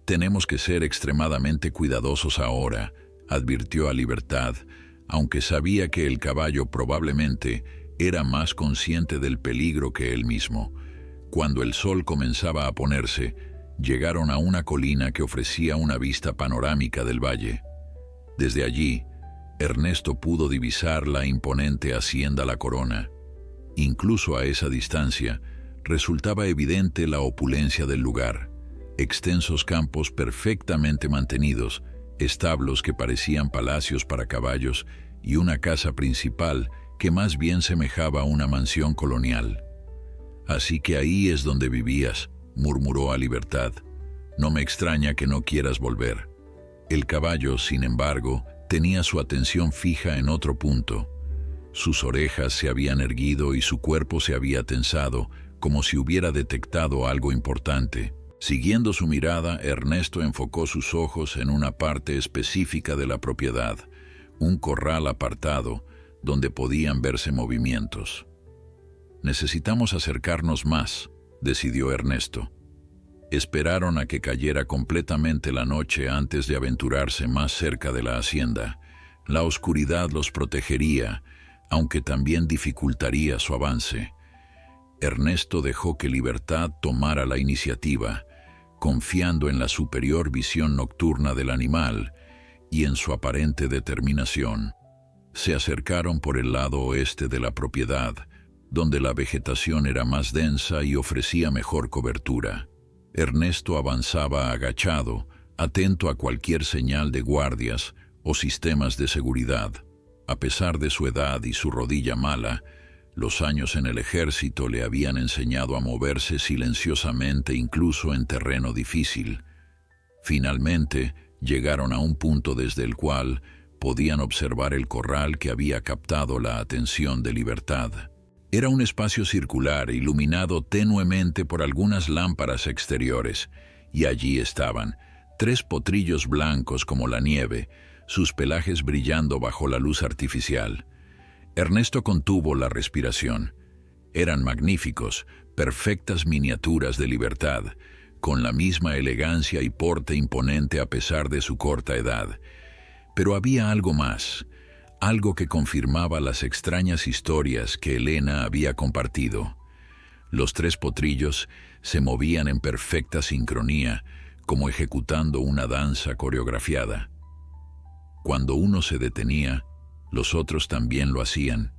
«Tenemos que ser extremadamente cuidadosos ahora», advirtió a Libertad, aunque sabía que el caballo probablemente era más consciente del peligro que él mismo. Cuando el sol comenzaba a ponerse, llegaron a una colina que ofrecía una vista panorámica del valle. Desde allí, Ernesto pudo divisar la imponente hacienda La Corona. Incluso a esa distancia, resultaba evidente la opulencia del lugar: extensos campos perfectamente mantenidos, establos que parecían palacios para caballos y una casa principal que más bien semejaba a una mansión colonial. «Así que ahí es donde vivías», murmuró a Libertad. «No me extraña que no quieras volver». El caballo, sin embargo, tenía su atención fija en otro punto. Sus orejas se habían erguido y su cuerpo se había tensado, como si hubiera detectado algo importante. Siguiendo su mirada, Ernesto enfocó sus ojos en una parte específica de la propiedad, un corral apartado, donde podían verse movimientos. «Necesitamos acercarnos más», decidió Ernesto. Esperaron a que cayera completamente la noche antes de aventurarse más cerca de la hacienda. La oscuridad los protegería, aunque también dificultaría su avance. Ernesto dejó que Libertad tomara la iniciativa, confiando en la superior visión nocturna del animal y en su aparente determinación. Se acercaron por el lado oeste de la propiedad, donde la vegetación era más densa y ofrecía mejor cobertura. Ernesto avanzaba agachado, atento a cualquier señal de guardias o sistemas de seguridad. A pesar de su edad y su rodilla mala, los años en el ejército le habían enseñado a moverse silenciosamente incluso en terreno difícil. Finalmente, llegaron a un punto desde el cual podían observar el corral que había captado la atención de Libertad. Era un espacio circular iluminado tenuemente por algunas lámparas exteriores, y allí estaban, 3 potrillos blancos como la nieve, sus pelajes brillando bajo la luz artificial. Ernesto contuvo la respiración. Eran magníficos, perfectas miniaturas de Libertad, con la misma elegancia y porte imponente a pesar de su corta edad. Pero había algo más, algo que confirmaba las extrañas historias que Elena había compartido. Los 3 potrillos se movían en perfecta sincronía, como ejecutando una danza coreografiada. Cuando uno se detenía, los otros también lo hacían.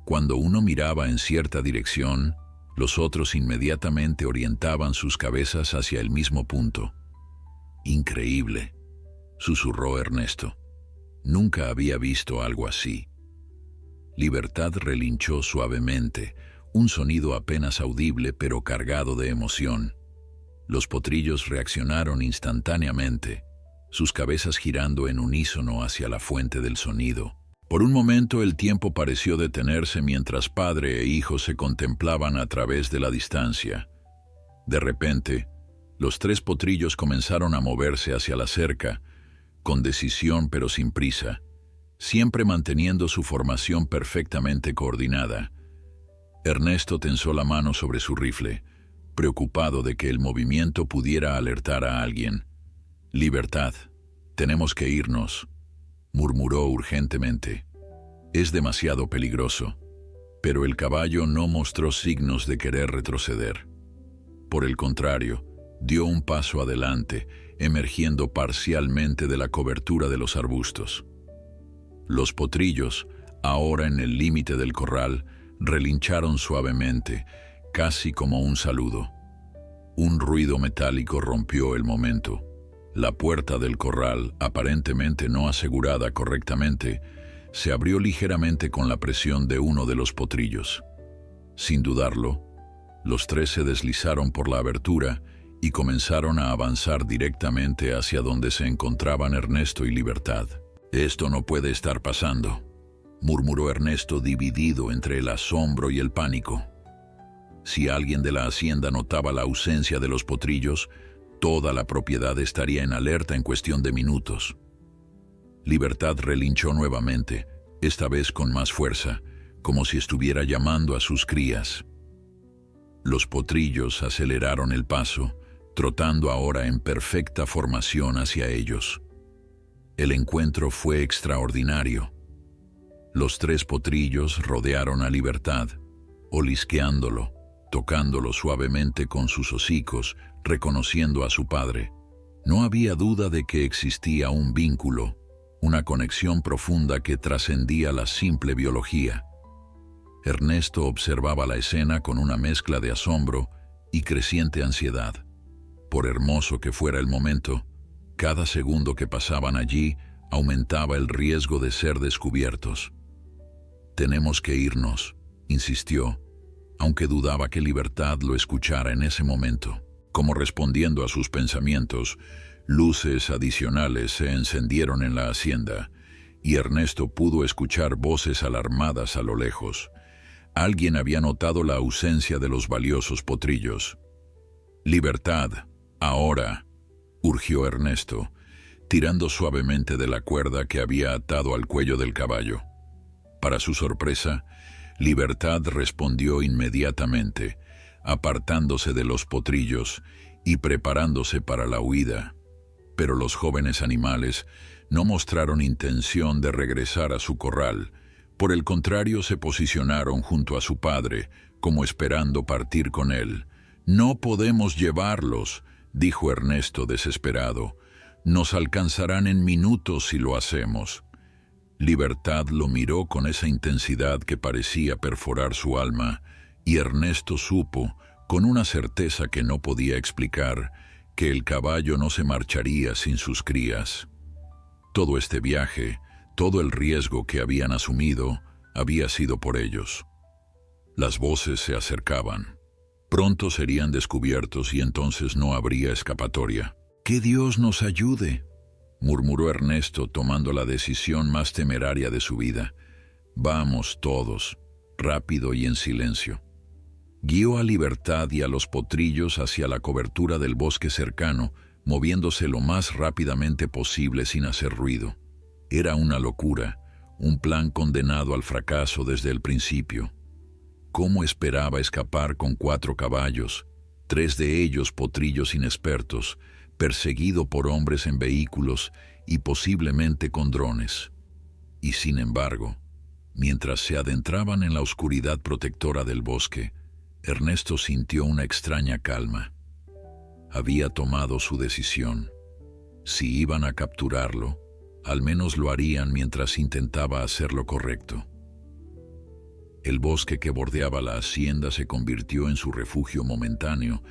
Cuando uno miraba en cierta dirección, los otros inmediatamente orientaban sus cabezas hacia el mismo punto. «Increíble», susurró Ernesto. Nunca había visto algo así. Libertad relinchó suavemente, un sonido apenas audible pero cargado de emoción. Los potrillos reaccionaron instantáneamente, sus cabezas girando en unísono hacia la fuente del sonido. Por un momento el tiempo pareció detenerse mientras padre e hijo se contemplaban a través de la distancia. De repente, los 3 potrillos comenzaron a moverse hacia la cerca, con decisión pero sin prisa, siempre manteniendo su formación perfectamente coordinada. Ernesto tensó la mano sobre su rifle, preocupado de que el movimiento pudiera alertar a alguien. «Libertad, tenemos que irnos», murmuró urgentemente. «Es demasiado peligroso». Pero el caballo no mostró signos de querer retroceder. Por el contrario, dio un paso adelante, emergiendo parcialmente de la cobertura de los arbustos. Los potrillos, ahora en el límite del corral, relincharon suavemente, casi como un saludo. Un ruido metálico rompió el momento. La puerta del corral, aparentemente no asegurada correctamente, se abrió ligeramente con la presión de uno de los potrillos. Sin dudarlo, los 3 se deslizaron por la abertura y comenzaron a avanzar directamente hacia donde se encontraban Ernesto y Libertad. «Esto no puede estar pasando», murmuró Ernesto, dividido entre el asombro y el pánico. Si alguien de la hacienda notaba la ausencia de los potrillos, toda la propiedad estaría en alerta en cuestión de minutos. Libertad relinchó nuevamente, esta vez con más fuerza, como si estuviera llamando a sus crías. Los potrillos aceleraron el paso, trotando ahora en perfecta formación hacia ellos. El encuentro fue extraordinario. Los 3 potrillos rodearon a Libertad, olisqueándolo, tocándolo suavemente con sus hocicos, reconociendo a su padre. No había duda de que existía un vínculo, una conexión profunda que trascendía la simple biología. Ernesto observaba la escena con una mezcla de asombro y creciente ansiedad. Por hermoso que fuera el momento, cada segundo que pasaban allí aumentaba el riesgo de ser descubiertos. «Tenemos que irnos», insistió, aunque dudaba que Libertad lo escuchara en ese momento. Como respondiendo a sus pensamientos, luces adicionales se encendieron en la hacienda, y Ernesto pudo escuchar voces alarmadas a lo lejos. Alguien había notado la ausencia de los valiosos potrillos. «Libertad, ahora», urgió Ernesto, tirando suavemente de la cuerda que había atado al cuello del caballo. Para su sorpresa, Libertad respondió inmediatamente, apartándose de los potrillos y preparándose para la huida. Pero los jóvenes animales no mostraron intención de regresar a su corral. Por el contrario, se posicionaron junto a su padre, como esperando partir con él. «No podemos llevarlos», dijo Ernesto desesperado. «Nos alcanzarán en minutos si lo hacemos». Libertad lo miró con esa intensidad que parecía perforar su alma, y Ernesto supo, con una certeza que no podía explicar, que el caballo no se marcharía sin sus crías. Todo este viaje, todo el riesgo que habían asumido, había sido por ellos. Las voces se acercaban. Pronto serían descubiertos y entonces no habría escapatoria. «¡Que Dios nos ayude!», murmuró Ernesto tomando la decisión más temeraria de su vida. Vamos todos, rápido y en silencio. Guió a Libertad y a los potrillos hacia la cobertura del bosque cercano, moviéndose lo más rápidamente posible sin hacer ruido. Era una locura, un plan condenado al fracaso desde el principio. ¿Cómo esperaba escapar con 4 caballos, 3 de ellos potrillos inexpertos, perseguido por hombres en vehículos y posiblemente con drones? Y sin embargo, mientras se adentraban en la oscuridad protectora del bosque, Ernesto sintió una extraña calma. Había tomado su decisión. Si iban a capturarlo, al menos lo harían mientras intentaba hacer lo correcto. El bosque que bordeaba la hacienda se convirtió en su refugio momentáneo,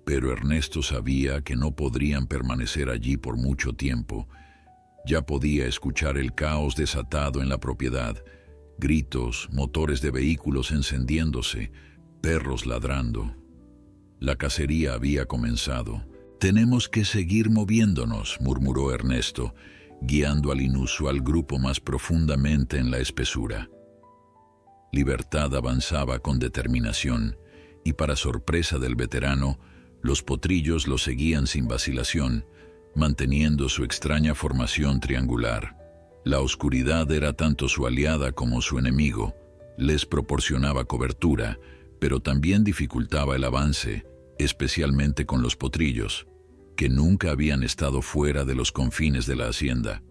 pero Ernesto sabía que no podrían permanecer allí por mucho tiempo. Ya podía escuchar el caos desatado en la propiedad, gritos, motores de vehículos encendiéndose, perros ladrando. La cacería había comenzado. «Tenemos que seguir moviéndonos», murmuró Ernesto, guiando al inusual grupo más profundamente en la espesura. Libertad avanzaba con determinación, y para sorpresa del veterano, los potrillos lo seguían sin vacilación, manteniendo su extraña formación triangular. La oscuridad era tanto su aliada como su enemigo. Les proporcionaba cobertura, pero también dificultaba el avance, especialmente con los potrillos, que nunca habían estado fuera de los confines de la hacienda.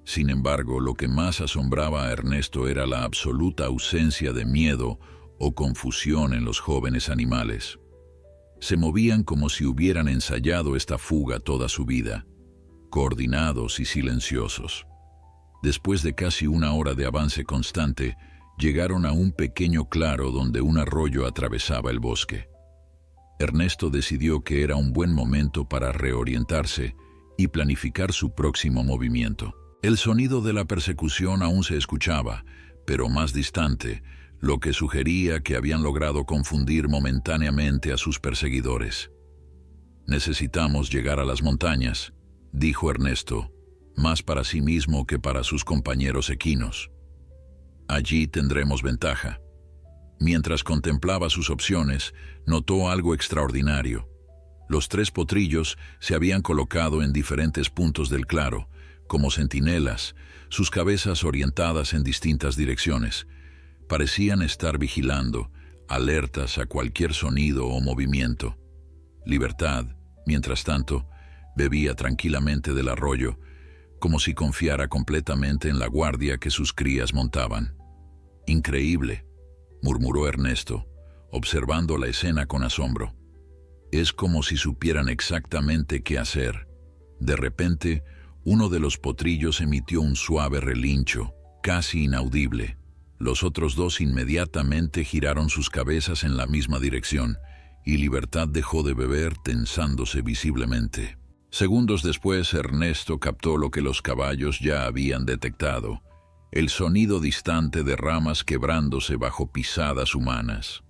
Sin embargo, lo que más asombraba a Ernesto era la absoluta ausencia de miedo o confusión en los jóvenes animales. Se movían como si hubieran ensayado esta fuga toda su vida, coordinados y silenciosos. Después de casi 1 hora de avance constante, llegaron a un pequeño claro donde un arroyo atravesaba el bosque. Ernesto decidió que era un buen momento para reorientarse y planificar su próximo movimiento. El sonido de la persecución aún se escuchaba, pero más distante, lo que sugería que habían logrado confundir momentáneamente a sus perseguidores. «Necesitamos llegar a las montañas», dijo Ernesto, más para sí mismo que para sus compañeros equinos. «Allí tendremos ventaja». Mientras contemplaba sus opciones, notó algo extraordinario. Los 3 potrillos se habían colocado en diferentes puntos del claro, como centinelas, sus cabezas orientadas en distintas direcciones. Parecían estar vigilando, alertas a cualquier sonido o movimiento. Libertad, mientras tanto, bebía tranquilamente del arroyo, como si confiara completamente en la guardia que sus crías montaban. «Increíble», murmuró Ernesto, observando la escena con asombro. «Es como si supieran exactamente qué hacer». De repente, uno de los potrillos emitió un suave relincho, casi inaudible. Los otros 2 inmediatamente giraron sus cabezas en la misma dirección, y Libertad dejó de beber tensándose visiblemente. Segundos después, Ernesto captó lo que los caballos ya habían detectado: el sonido distante de ramas quebrándose bajo pisadas humanas.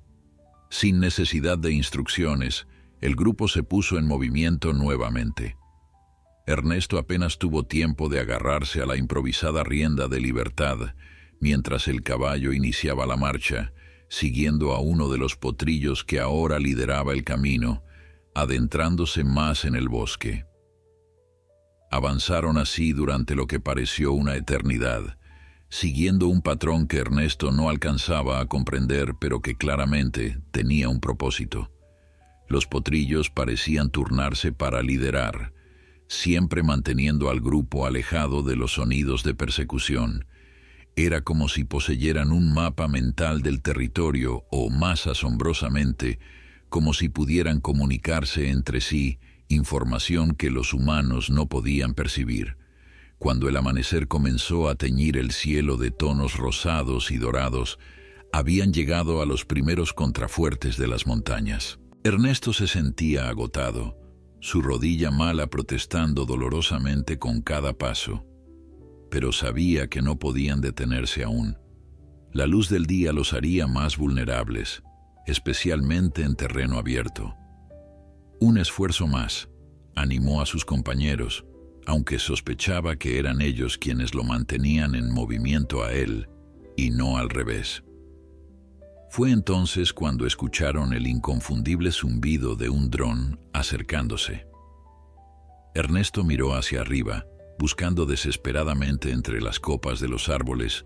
Sin necesidad de instrucciones, el grupo se puso en movimiento nuevamente. Ernesto apenas tuvo tiempo de agarrarse a la improvisada rienda de Libertad, mientras el caballo iniciaba la marcha, siguiendo a uno de los potrillos que ahora lideraba el camino, adentrándose más en el bosque. Avanzaron así durante lo que pareció una eternidad, siguiendo un patrón que Ernesto no alcanzaba a comprender, pero que claramente tenía un propósito. Los potrillos parecían turnarse para liderar, siempre manteniendo al grupo alejado de los sonidos de persecución. Era como si poseyeran un mapa mental del territorio, o más asombrosamente, como si pudieran comunicarse entre sí información que los humanos no podían percibir. Cuando el amanecer comenzó a teñir el cielo de tonos rosados y dorados, habían llegado a los primeros contrafuertes de las montañas. Ernesto se sentía agotado, su rodilla mala protestando dolorosamente con cada paso. Pero sabía que no podían detenerse aún. La luz del día los haría más vulnerables, especialmente en terreno abierto. Un esfuerzo más, animó a sus compañeros, aunque sospechaba que eran ellos quienes lo mantenían en movimiento a él, y no al revés. Fue entonces cuando escucharon el inconfundible zumbido de un dron acercándose. Ernesto miró hacia arriba, buscando desesperadamente entre las copas de los árboles,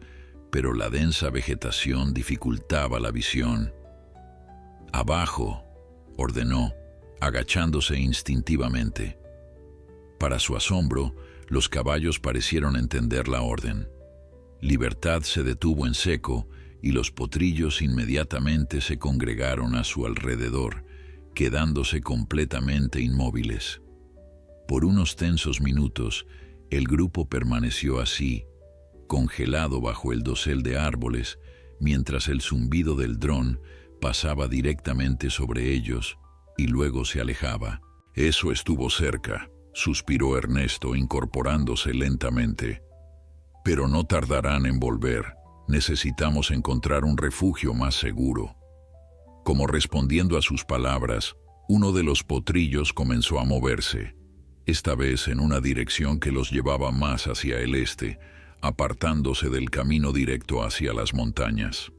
pero la densa vegetación dificultaba la visión. «Abajo», ordenó, agachándose instintivamente. Para su asombro, los caballos parecieron entender la orden. Libertad se detuvo en seco y los potrillos inmediatamente se congregaron a su alrededor, quedándose completamente inmóviles. Por unos tensos minutos, el grupo permaneció así, congelado bajo el dosel de árboles, mientras el zumbido del dron pasaba directamente sobre ellos y luego se alejaba. «Eso estuvo cerca», suspiró Ernesto, incorporándose lentamente. «Pero no tardarán en volver. Necesitamos encontrar un refugio más seguro». Como respondiendo a sus palabras, uno de los potrillos comenzó a moverse, esta vez en una dirección que los llevaba más hacia el este, apartándose del camino directo hacia las montañas.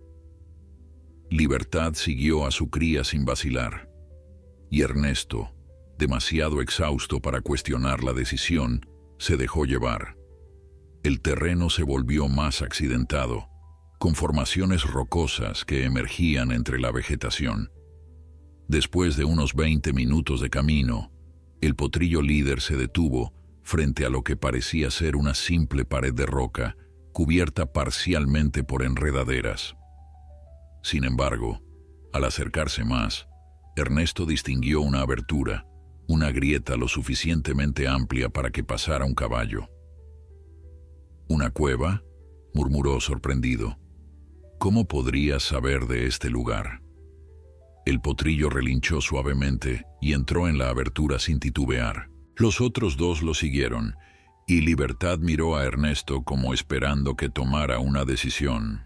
Libertad siguió a su cría sin vacilar, y Ernesto, demasiado exhausto para cuestionar la decisión, se dejó llevar. El terreno se volvió más accidentado, con formaciones rocosas que emergían entre la vegetación. Después de unos 20 minutos de camino, el potrillo líder se detuvo frente a lo que parecía ser una simple pared de roca, cubierta parcialmente por enredaderas. Sin embargo, al acercarse más, Ernesto distinguió una abertura, una grieta lo suficientemente amplia para que pasara un caballo. «¿Una cueva?», murmuró sorprendido. «¿Cómo podrías saber de este lugar?». El potrillo relinchó suavemente y entró en la abertura sin titubear. Los otros dos lo siguieron, y Libertad miró a Ernesto como esperando que tomara una decisión.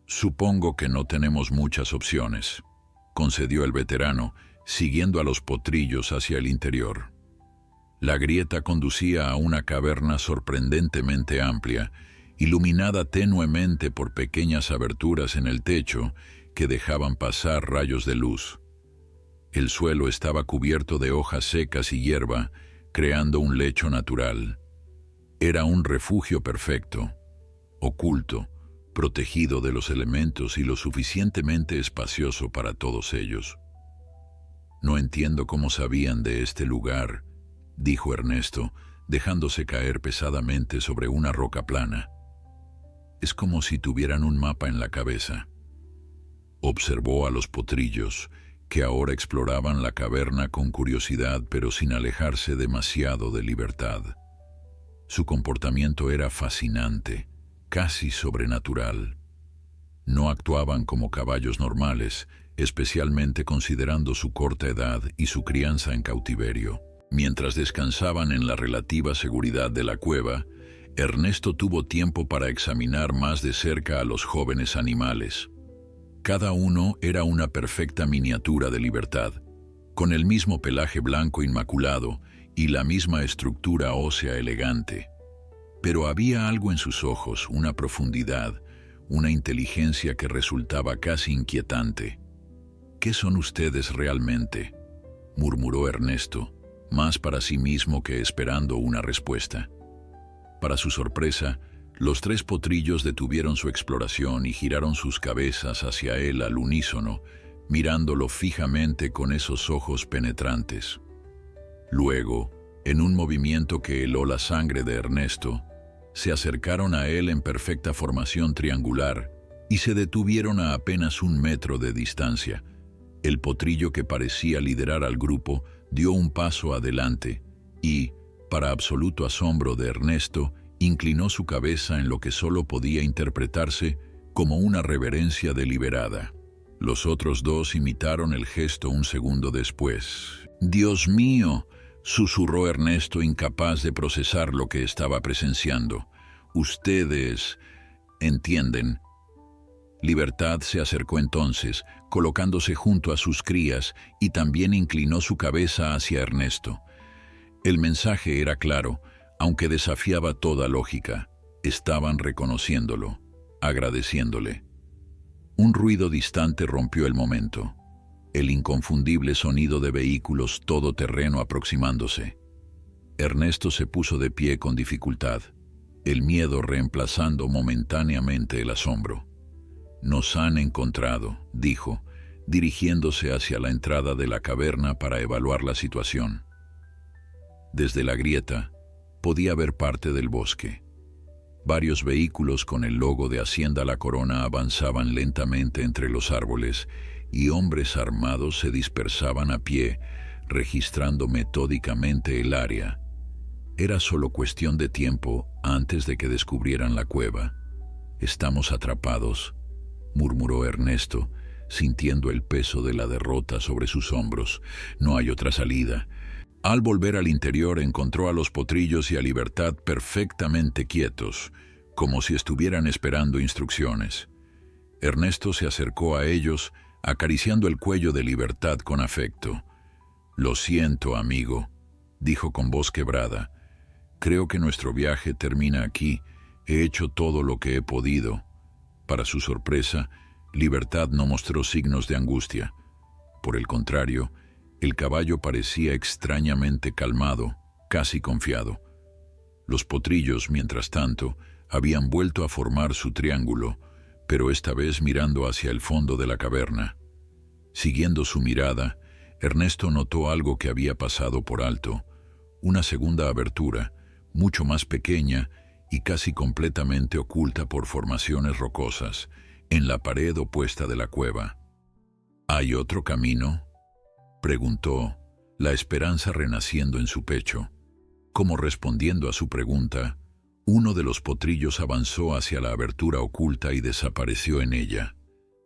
«Supongo que no tenemos muchas opciones», concedió el veterano, siguiendo a los potrillos hacia el interior. La grieta conducía a una caverna sorprendentemente amplia, iluminada tenuemente por pequeñas aberturas en el techo que dejaban pasar rayos de luz. El suelo estaba cubierto de hojas secas y hierba, creando un lecho natural. Era un refugio perfecto, oculto, protegido de los elementos y lo suficientemente espacioso para todos ellos. «No entiendo cómo sabían de este lugar», dijo Ernesto, dejándose caer pesadamente sobre una roca plana. «Es como si tuvieran un mapa en la cabeza». Observó a los potrillos, que ahora exploraban la caverna con curiosidad pero sin alejarse demasiado de Libertad. Su comportamiento era fascinante, casi sobrenatural. No actuaban como caballos normales, especialmente considerando su corta edad y su crianza en cautiverio. Mientras descansaban en la relativa seguridad de la cueva, Ernesto tuvo tiempo para examinar más de cerca a los jóvenes animales. Cada uno era una perfecta miniatura de Libertad, con el mismo pelaje blanco inmaculado y la misma estructura ósea elegante. Pero había algo en sus ojos, una profundidad, una inteligencia que resultaba casi inquietante. «¿Qué son ustedes realmente?», murmuró Ernesto, más para sí mismo que esperando una respuesta. Para su sorpresa, los tres potrillos detuvieron su exploración y giraron sus cabezas hacia él al unísono, mirándolo fijamente con esos ojos penetrantes. Luego, en un movimiento que heló la sangre de Ernesto, se acercaron a él en perfecta formación triangular y se detuvieron a apenas 1 metro de distancia. El potrillo que parecía liderar al grupo dio un paso adelante y, para absoluto asombro de Ernesto, inclinó su cabeza en lo que solo podía interpretarse como una reverencia deliberada. Los otros dos imitaron el gesto un segundo después. «Dios mío», susurró Ernesto, incapaz de procesar lo que estaba presenciando. «Ustedes entienden». Libertad se acercó entonces, colocándose junto a sus crías, y también inclinó su cabeza hacia Ernesto. El mensaje era claro, aunque desafiaba toda lógica. Estaban reconociéndolo, agradeciéndole. Un ruido distante rompió el momento. El inconfundible sonido de vehículos todoterreno aproximándose. Ernesto se puso de pie con dificultad, el miedo reemplazando momentáneamente el asombro. «Nos han encontrado», dijo, dirigiéndose hacia la entrada de la caverna para evaluar la situación. Desde la grieta, podía ver parte del bosque. Varios vehículos con el logo de Hacienda La Corona avanzaban lentamente entre los árboles y hombres armados se dispersaban a pie, registrando metódicamente el área. Era solo cuestión de tiempo antes de que descubrieran la cueva. «Estamos atrapados», murmuró Ernesto, sintiendo el peso de la derrota sobre sus hombros. «No hay otra salida». Al volver al interior encontró a los potrillos y a Libertad perfectamente quietos, como si estuvieran esperando instrucciones. Ernesto se acercó a ellos, acariciando el cuello de Libertad con afecto. «Lo siento, amigo», dijo con voz quebrada. «Creo que nuestro viaje termina aquí. He hecho todo lo que he podido». Para su sorpresa, Libertad no mostró signos de angustia. Por el contrario, el caballo parecía extrañamente calmado, casi confiado. Los potrillos, mientras tanto, habían vuelto a formar su triángulo, pero esta vez mirando hacia el fondo de la caverna. Siguiendo su mirada, Ernesto notó algo que había pasado por alto, una segunda abertura, mucho más pequeña y casi completamente oculta por formaciones rocosas, en la pared opuesta de la cueva. «¿Hay otro camino?», preguntó, la esperanza renaciendo en su pecho. Como respondiendo a su pregunta, uno de los potrillos avanzó hacia la abertura oculta y desapareció en ella.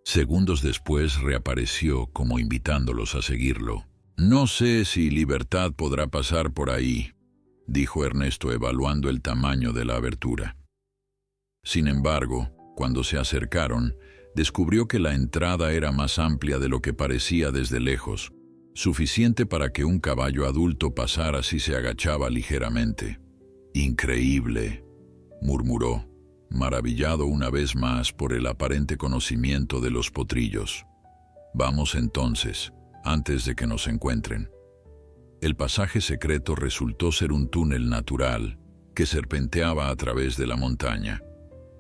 Segundos después reapareció como invitándolos a seguirlo. «No sé si Libertad podrá pasar por ahí», dijo Ernesto evaluando el tamaño de la abertura. Sin embargo, cuando se acercaron, descubrió que la entrada era más amplia de lo que parecía desde lejos, suficiente para que un caballo adulto pasara si se agachaba ligeramente. «Increíble», murmuró, maravillado una vez más por el aparente conocimiento de los potrillos. «Vamos entonces, antes de que nos encuentren». El pasaje secreto resultó ser un túnel natural que serpenteaba a través de la montaña.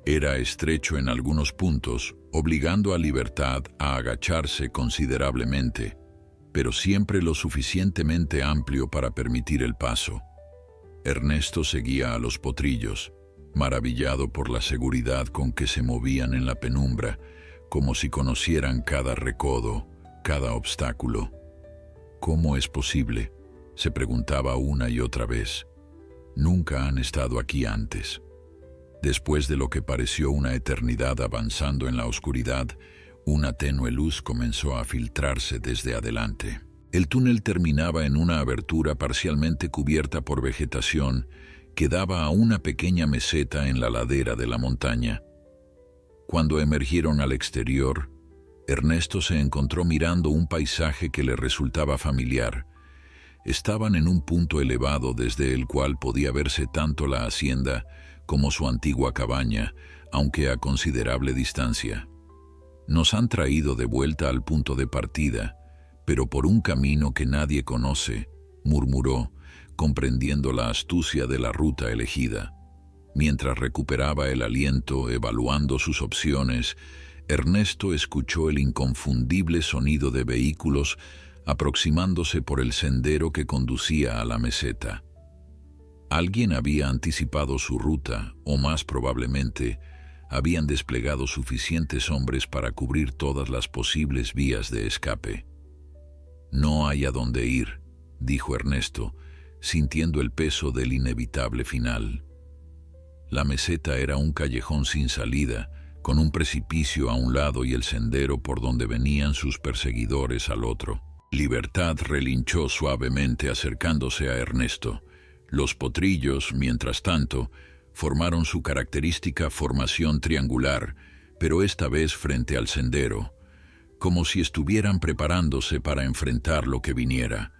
Era estrecho en algunos puntos, obligando a Libertad a agacharse considerablemente, pero siempre lo suficientemente amplio para permitir el paso. Ernesto seguía a los potrillos, maravillado por la seguridad con que se movían en la penumbra, como si conocieran cada recodo, cada obstáculo. «¿Cómo es posible?», se preguntaba una y otra vez. «Nunca han estado aquí antes». Después de lo que pareció una eternidad avanzando en la oscuridad, una tenue luz comenzó a filtrarse desde adelante. El túnel terminaba en una abertura parcialmente cubierta por vegetación que daba a una pequeña meseta en la ladera de la montaña. Cuando emergieron al exterior, Ernesto se encontró mirando un paisaje que le resultaba familiar. Estaban en un punto elevado desde el cual podía verse tanto la hacienda como su antigua cabaña, aunque a considerable distancia. «Nos han traído de vuelta al punto de partida, pero por un camino que nadie conoce», murmuró, comprendiendo la astucia de la ruta elegida. Mientras recuperaba el aliento, evaluando sus opciones, Ernesto escuchó el inconfundible sonido de vehículos aproximándose por el sendero que conducía a la meseta. Alguien había anticipado su ruta, o más probablemente, habían desplegado suficientes hombres para cubrir todas las posibles vías de escape. «No hay a dónde ir», dijo Ernesto, sintiendo el peso del inevitable final. La meseta era un callejón sin salida, con un precipicio a un lado y el sendero por donde venían sus perseguidores al otro. Libertad relinchó suavemente acercándose a Ernesto. Los potrillos, mientras tanto, formaron su característica formación triangular, pero esta vez frente al sendero, como si estuvieran preparándose para enfrentar lo que viniera.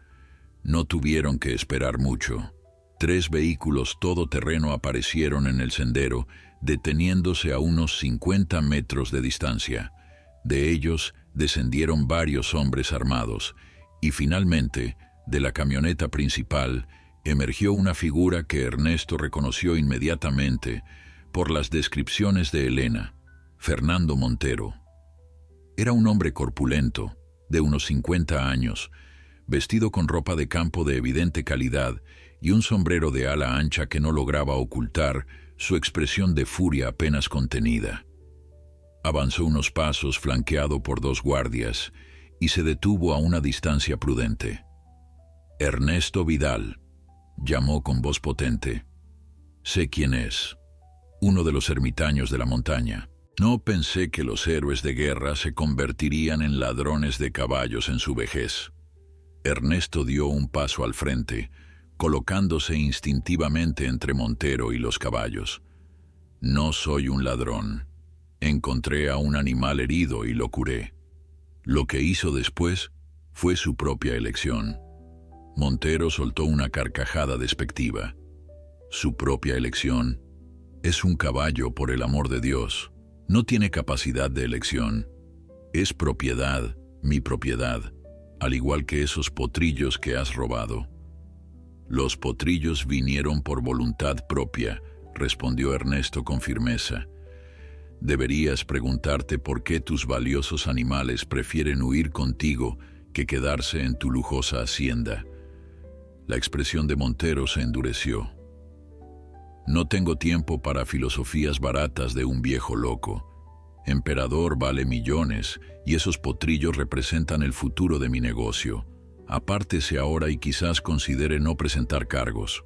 No tuvieron que esperar mucho. 3 vehículos todoterreno aparecieron en el sendero, deteniéndose a unos 50 metros de distancia. De ellos descendieron varios hombres armados, y finalmente, de la camioneta principal, emergió una figura que Ernesto reconoció inmediatamente por las descripciones de Elena: Fernando Montero. Era un hombre corpulento, de unos 50 años, vestido con ropa de campo de evidente calidad y un sombrero de ala ancha que no lograba ocultar su expresión de furia apenas contenida. Avanzó unos pasos flanqueado por 2 guardias y se detuvo a una distancia prudente. «Ernesto Vidal», llamó con voz potente. «Sé quién es. Uno de los ermitaños de la montaña. No pensé que los héroes de guerra se convertirían en ladrones de caballos en su vejez». Ernesto dio un paso al frente, colocándose instintivamente entre Montero y los caballos. «No soy un ladrón. Encontré a un animal herido y lo curé. Lo que hizo después fue su propia elección». Montero soltó una carcajada despectiva. «¿Su propia elección? Es un caballo, por el amor de Dios. No tiene capacidad de elección. Es propiedad, mi propiedad, al igual que esos potrillos que has robado». «Los potrillos vinieron por voluntad propia», respondió Ernesto con firmeza. «Deberías preguntarte por qué tus valiosos animales prefieren huir contigo que quedarse en tu lujosa hacienda». La expresión de Montero se endureció. «No tengo tiempo para filosofías baratas de un viejo loco. Emperador vale millones y esos potrillos representan el futuro de mi negocio. Apártese ahora y quizás considere no presentar cargos».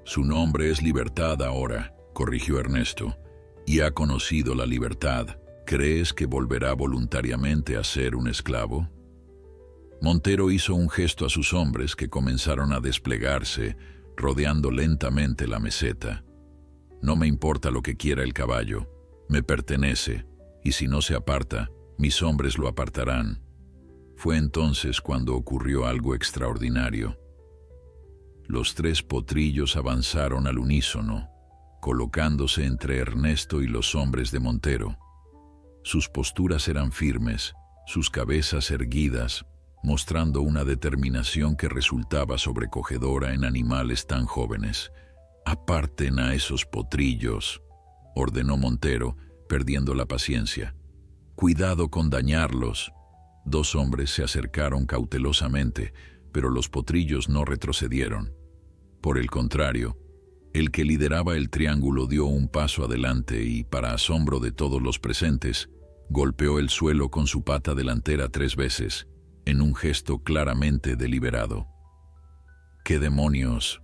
«Su nombre es Libertad ahora», corrigió Ernesto, «y ha conocido la libertad. ¿Crees que volverá voluntariamente a ser un esclavo?» Montero hizo un gesto a sus hombres que comenzaron a desplegarse, rodeando lentamente la meseta. «No me importa lo que quiera el caballo. Me pertenece, y si no se aparta, mis hombres lo apartarán». Fue entonces cuando ocurrió algo extraordinario. Los 3 potrillos avanzaron al unísono, colocándose entre Ernesto y los hombres de Montero. Sus posturas eran firmes, sus cabezas erguidas, mostrando una determinación que resultaba sobrecogedora en animales tan jóvenes. «Aparten a esos potrillos», ordenó Montero, perdiendo la paciencia. «Cuidado con dañarlos». 2 hombres se acercaron cautelosamente, pero los potrillos no retrocedieron. Por el contrario, el que lideraba el triángulo dio un paso adelante y, para asombro de todos los presentes, golpeó el suelo con su pata delantera 3 veces, en un gesto claramente deliberado. «¿Qué demonios?»,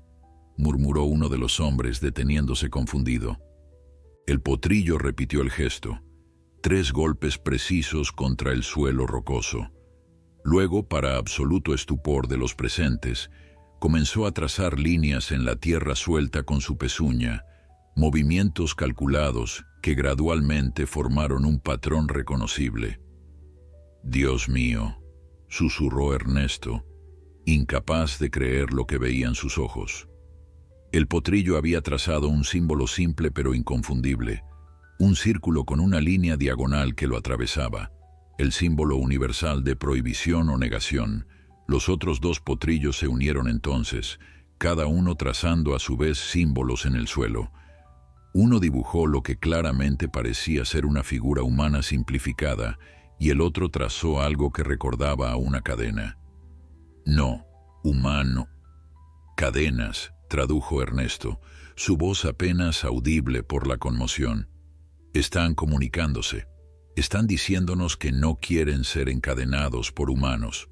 murmuró uno de los hombres deteniéndose confundido. El potrillo repitió el gesto. 3 golpes precisos contra el suelo rocoso. Luego, para absoluto estupor de los presentes, comenzó a trazar líneas en la tierra suelta con su pezuña, movimientos calculados que gradualmente formaron un patrón reconocible. «Dios mío», susurró Ernesto, incapaz de creer lo que veían sus ojos. El potrillo había trazado un símbolo simple pero inconfundible, un círculo con una línea diagonal que lo atravesaba, el símbolo universal de prohibición o negación. Los otros 2 potrillos se unieron entonces, cada uno trazando a su vez símbolos en el suelo. Uno dibujó lo que claramente parecía ser una figura humana simplificada, y el otro trazó algo que recordaba a una cadena. «No, humano». «Cadenas», tradujo Ernesto, su voz apenas audible por la conmoción. «Están comunicándose. Están diciéndonos que no quieren ser encadenados por humanos».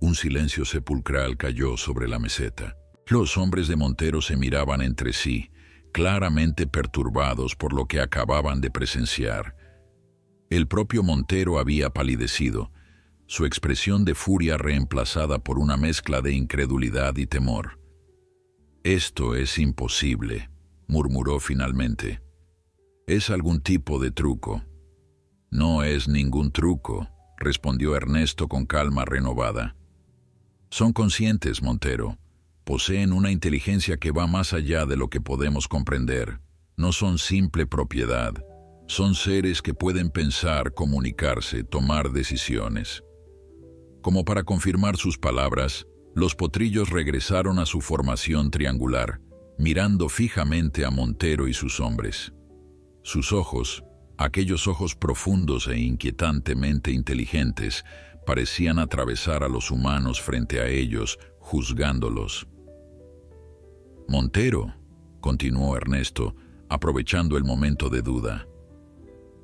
Un silencio sepulcral cayó sobre la meseta. Los hombres de Montero se miraban entre sí, claramente perturbados por lo que acababan de presenciar. El propio Montero había palidecido, su expresión de furia reemplazada por una mezcla de incredulidad y temor. «Esto es imposible», murmuró finalmente. «Es algún tipo de truco». «No es ningún truco», respondió Ernesto con calma renovada. «Son conscientes, Montero. Poseen una inteligencia que va más allá de lo que podemos comprender. No son simple propiedad. Son seres que pueden pensar, comunicarse, tomar decisiones. Como para confirmar sus palabras, los potrillos regresaron a su formación triangular, mirando fijamente a Montero y sus hombres. Sus ojos, aquellos ojos profundos e inquietantemente inteligentes, parecían atravesar a los humanos frente a ellos, juzgándolos. «Montero», continuó Ernesto, aprovechando el momento de duda,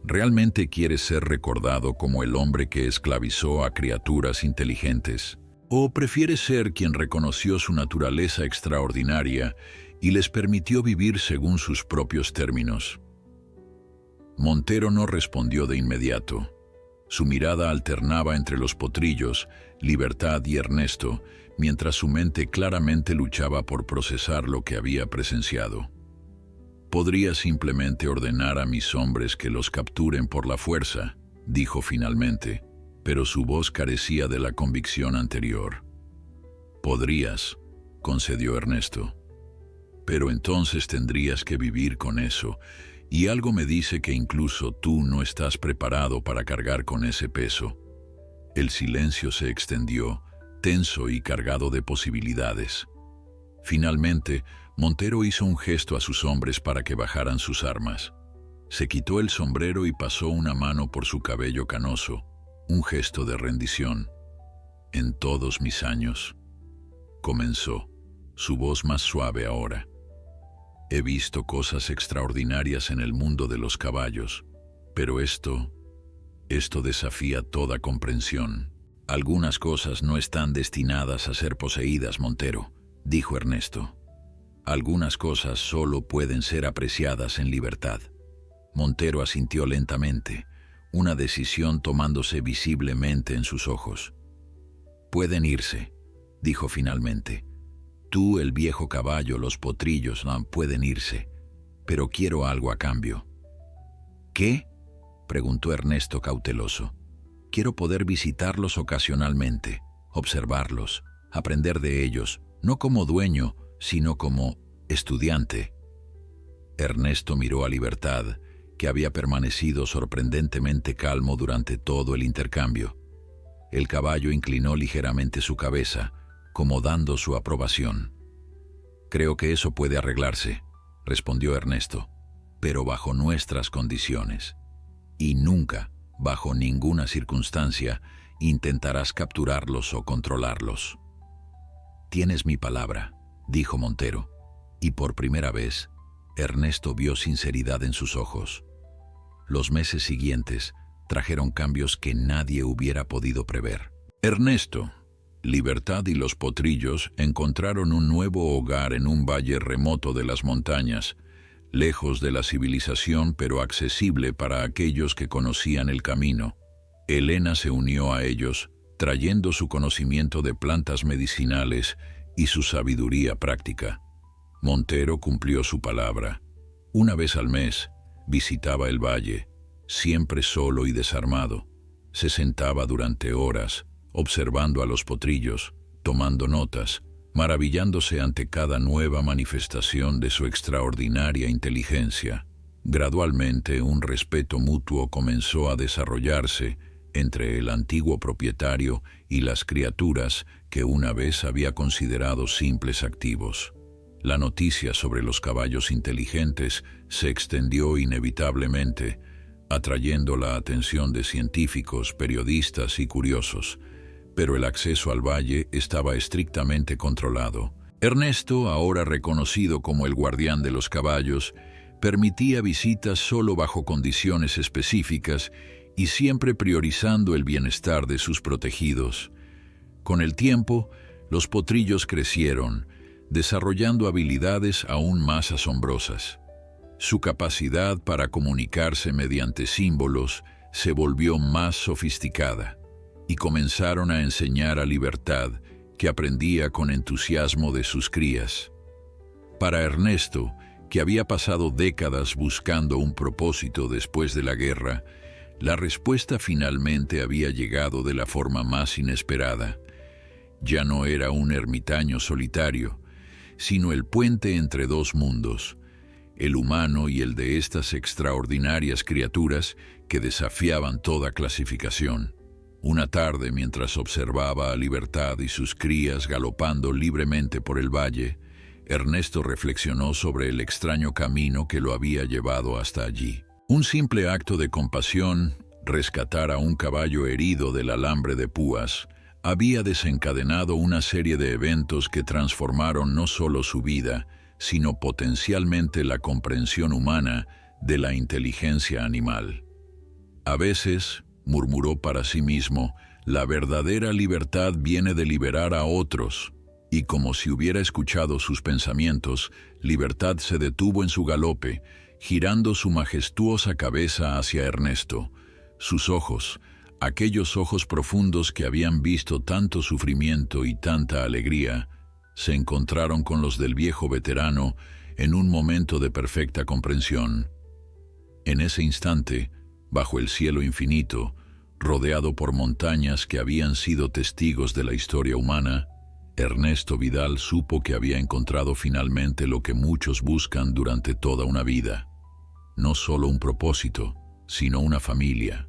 ¿realmente quieres ser recordado como el hombre que esclavizó a criaturas inteligentes? ¿O prefieres ser quien reconoció su naturaleza extraordinaria y les permitió vivir según sus propios términos? Montero no respondió de inmediato. Su mirada alternaba entre los potrillos, Libertad y Ernesto, mientras su mente claramente luchaba por procesar lo que había presenciado. «Podría simplemente ordenar a mis hombres que los capturen por la fuerza», dijo finalmente, pero su voz carecía de la convicción anterior. «Podrías», concedió Ernesto, «pero entonces tendrías que vivir con eso, y algo me dice que incluso tú no estás preparado para cargar con ese peso». El silencio se extendió, tenso y cargado de posibilidades. Finalmente, Montero hizo un gesto a sus hombres para que bajaran sus armas. Se quitó el sombrero y pasó una mano por su cabello canoso, un gesto de rendición. «En todos mis años», comenzó, su voz más suave ahora, «he visto cosas extraordinarias en el mundo de los caballos, pero esto desafía toda comprensión. Algunas cosas no están destinadas a ser poseídas, Montero», dijo Ernesto. «Algunas cosas solo pueden ser apreciadas en libertad». Montero asintió lentamente, una decisión tomándose visiblemente en sus ojos. «Pueden irse», dijo finalmente. «Tú, el viejo caballo, los potrillos, pueden irse, pero quiero algo a cambio». «¿Qué?», preguntó Ernesto cauteloso. «Quiero poder visitarlos ocasionalmente, observarlos, aprender de ellos, no como dueño, sino como estudiante». Ernesto miró a Libertad, que había permanecido sorprendentemente calmo durante todo el intercambio. El caballo inclinó ligeramente su cabeza, como dando su aprobación. «Creo que eso puede arreglarse», respondió Ernesto, «pero bajo nuestras condiciones. Y nunca, bajo ninguna circunstancia, intentarás capturarlos o controlarlos». «Tienes mi palabra», dijo Montero, y por primera vez, Ernesto vio sinceridad en sus ojos. Los meses siguientes trajeron cambios que nadie hubiera podido prever. Ernesto, Libertad y los potrillos encontraron un nuevo hogar en un valle remoto de las montañas, lejos de la civilización pero accesible para aquellos que conocían el camino. Elena se unió a ellos, trayendo su conocimiento de plantas medicinales y su sabiduría práctica. Montero cumplió su palabra. Una vez al mes, visitaba el valle, siempre solo y desarmado. Se sentaba durante horas, observando a los potrillos, tomando notas, maravillándose ante cada nueva manifestación de su extraordinaria inteligencia. Gradualmente, un respeto mutuo comenzó a desarrollarse entre el antiguo propietario y las criaturas que una vez había considerado simples activos. La noticia sobre los caballos inteligentes se extendió inevitablemente, atrayendo la atención de científicos, periodistas y curiosos, pero el acceso al valle estaba estrictamente controlado. Ernesto, ahora reconocido como el guardián de los caballos, permitía visitas solo bajo condiciones específicas y siempre priorizando el bienestar de sus protegidos. Con el tiempo, los potrillos crecieron, desarrollando habilidades aún más asombrosas. Su capacidad para comunicarse mediante símbolos se volvió más sofisticada, y comenzaron a enseñar a Libertad, que aprendía con entusiasmo de sus crías. Para Ernesto, que había pasado décadas buscando un propósito después de la guerra, la respuesta finalmente había llegado de la forma más inesperada. Ya no era un ermitaño solitario, sino el puente entre dos mundos, el humano y el de estas extraordinarias criaturas que desafiaban toda clasificación. Una tarde, mientras observaba a Libertad y sus crías galopando libremente por el valle, Ernesto reflexionó sobre el extraño camino que lo había llevado hasta allí. Un simple acto de compasión, rescatar a un caballo herido del alambre de púas, había desencadenado una serie de eventos que transformaron no solo su vida, sino potencialmente la comprensión humana de la inteligencia animal. A veces, murmuró para sí mismo, la verdadera libertad viene de liberar a otros, y como si hubiera escuchado sus pensamientos, Libertad se detuvo en su galope, girando su majestuosa cabeza hacia Ernesto. Sus ojos, aquellos ojos profundos que habían visto tanto sufrimiento y tanta alegría, se encontraron con los del viejo veterano en un momento de perfecta comprensión. En ese instante, bajo el cielo infinito, rodeado por montañas que habían sido testigos de la historia humana, Ernesto Vidal supo que había encontrado finalmente lo que muchos buscan durante toda una vida. No solo un propósito, sino una familia.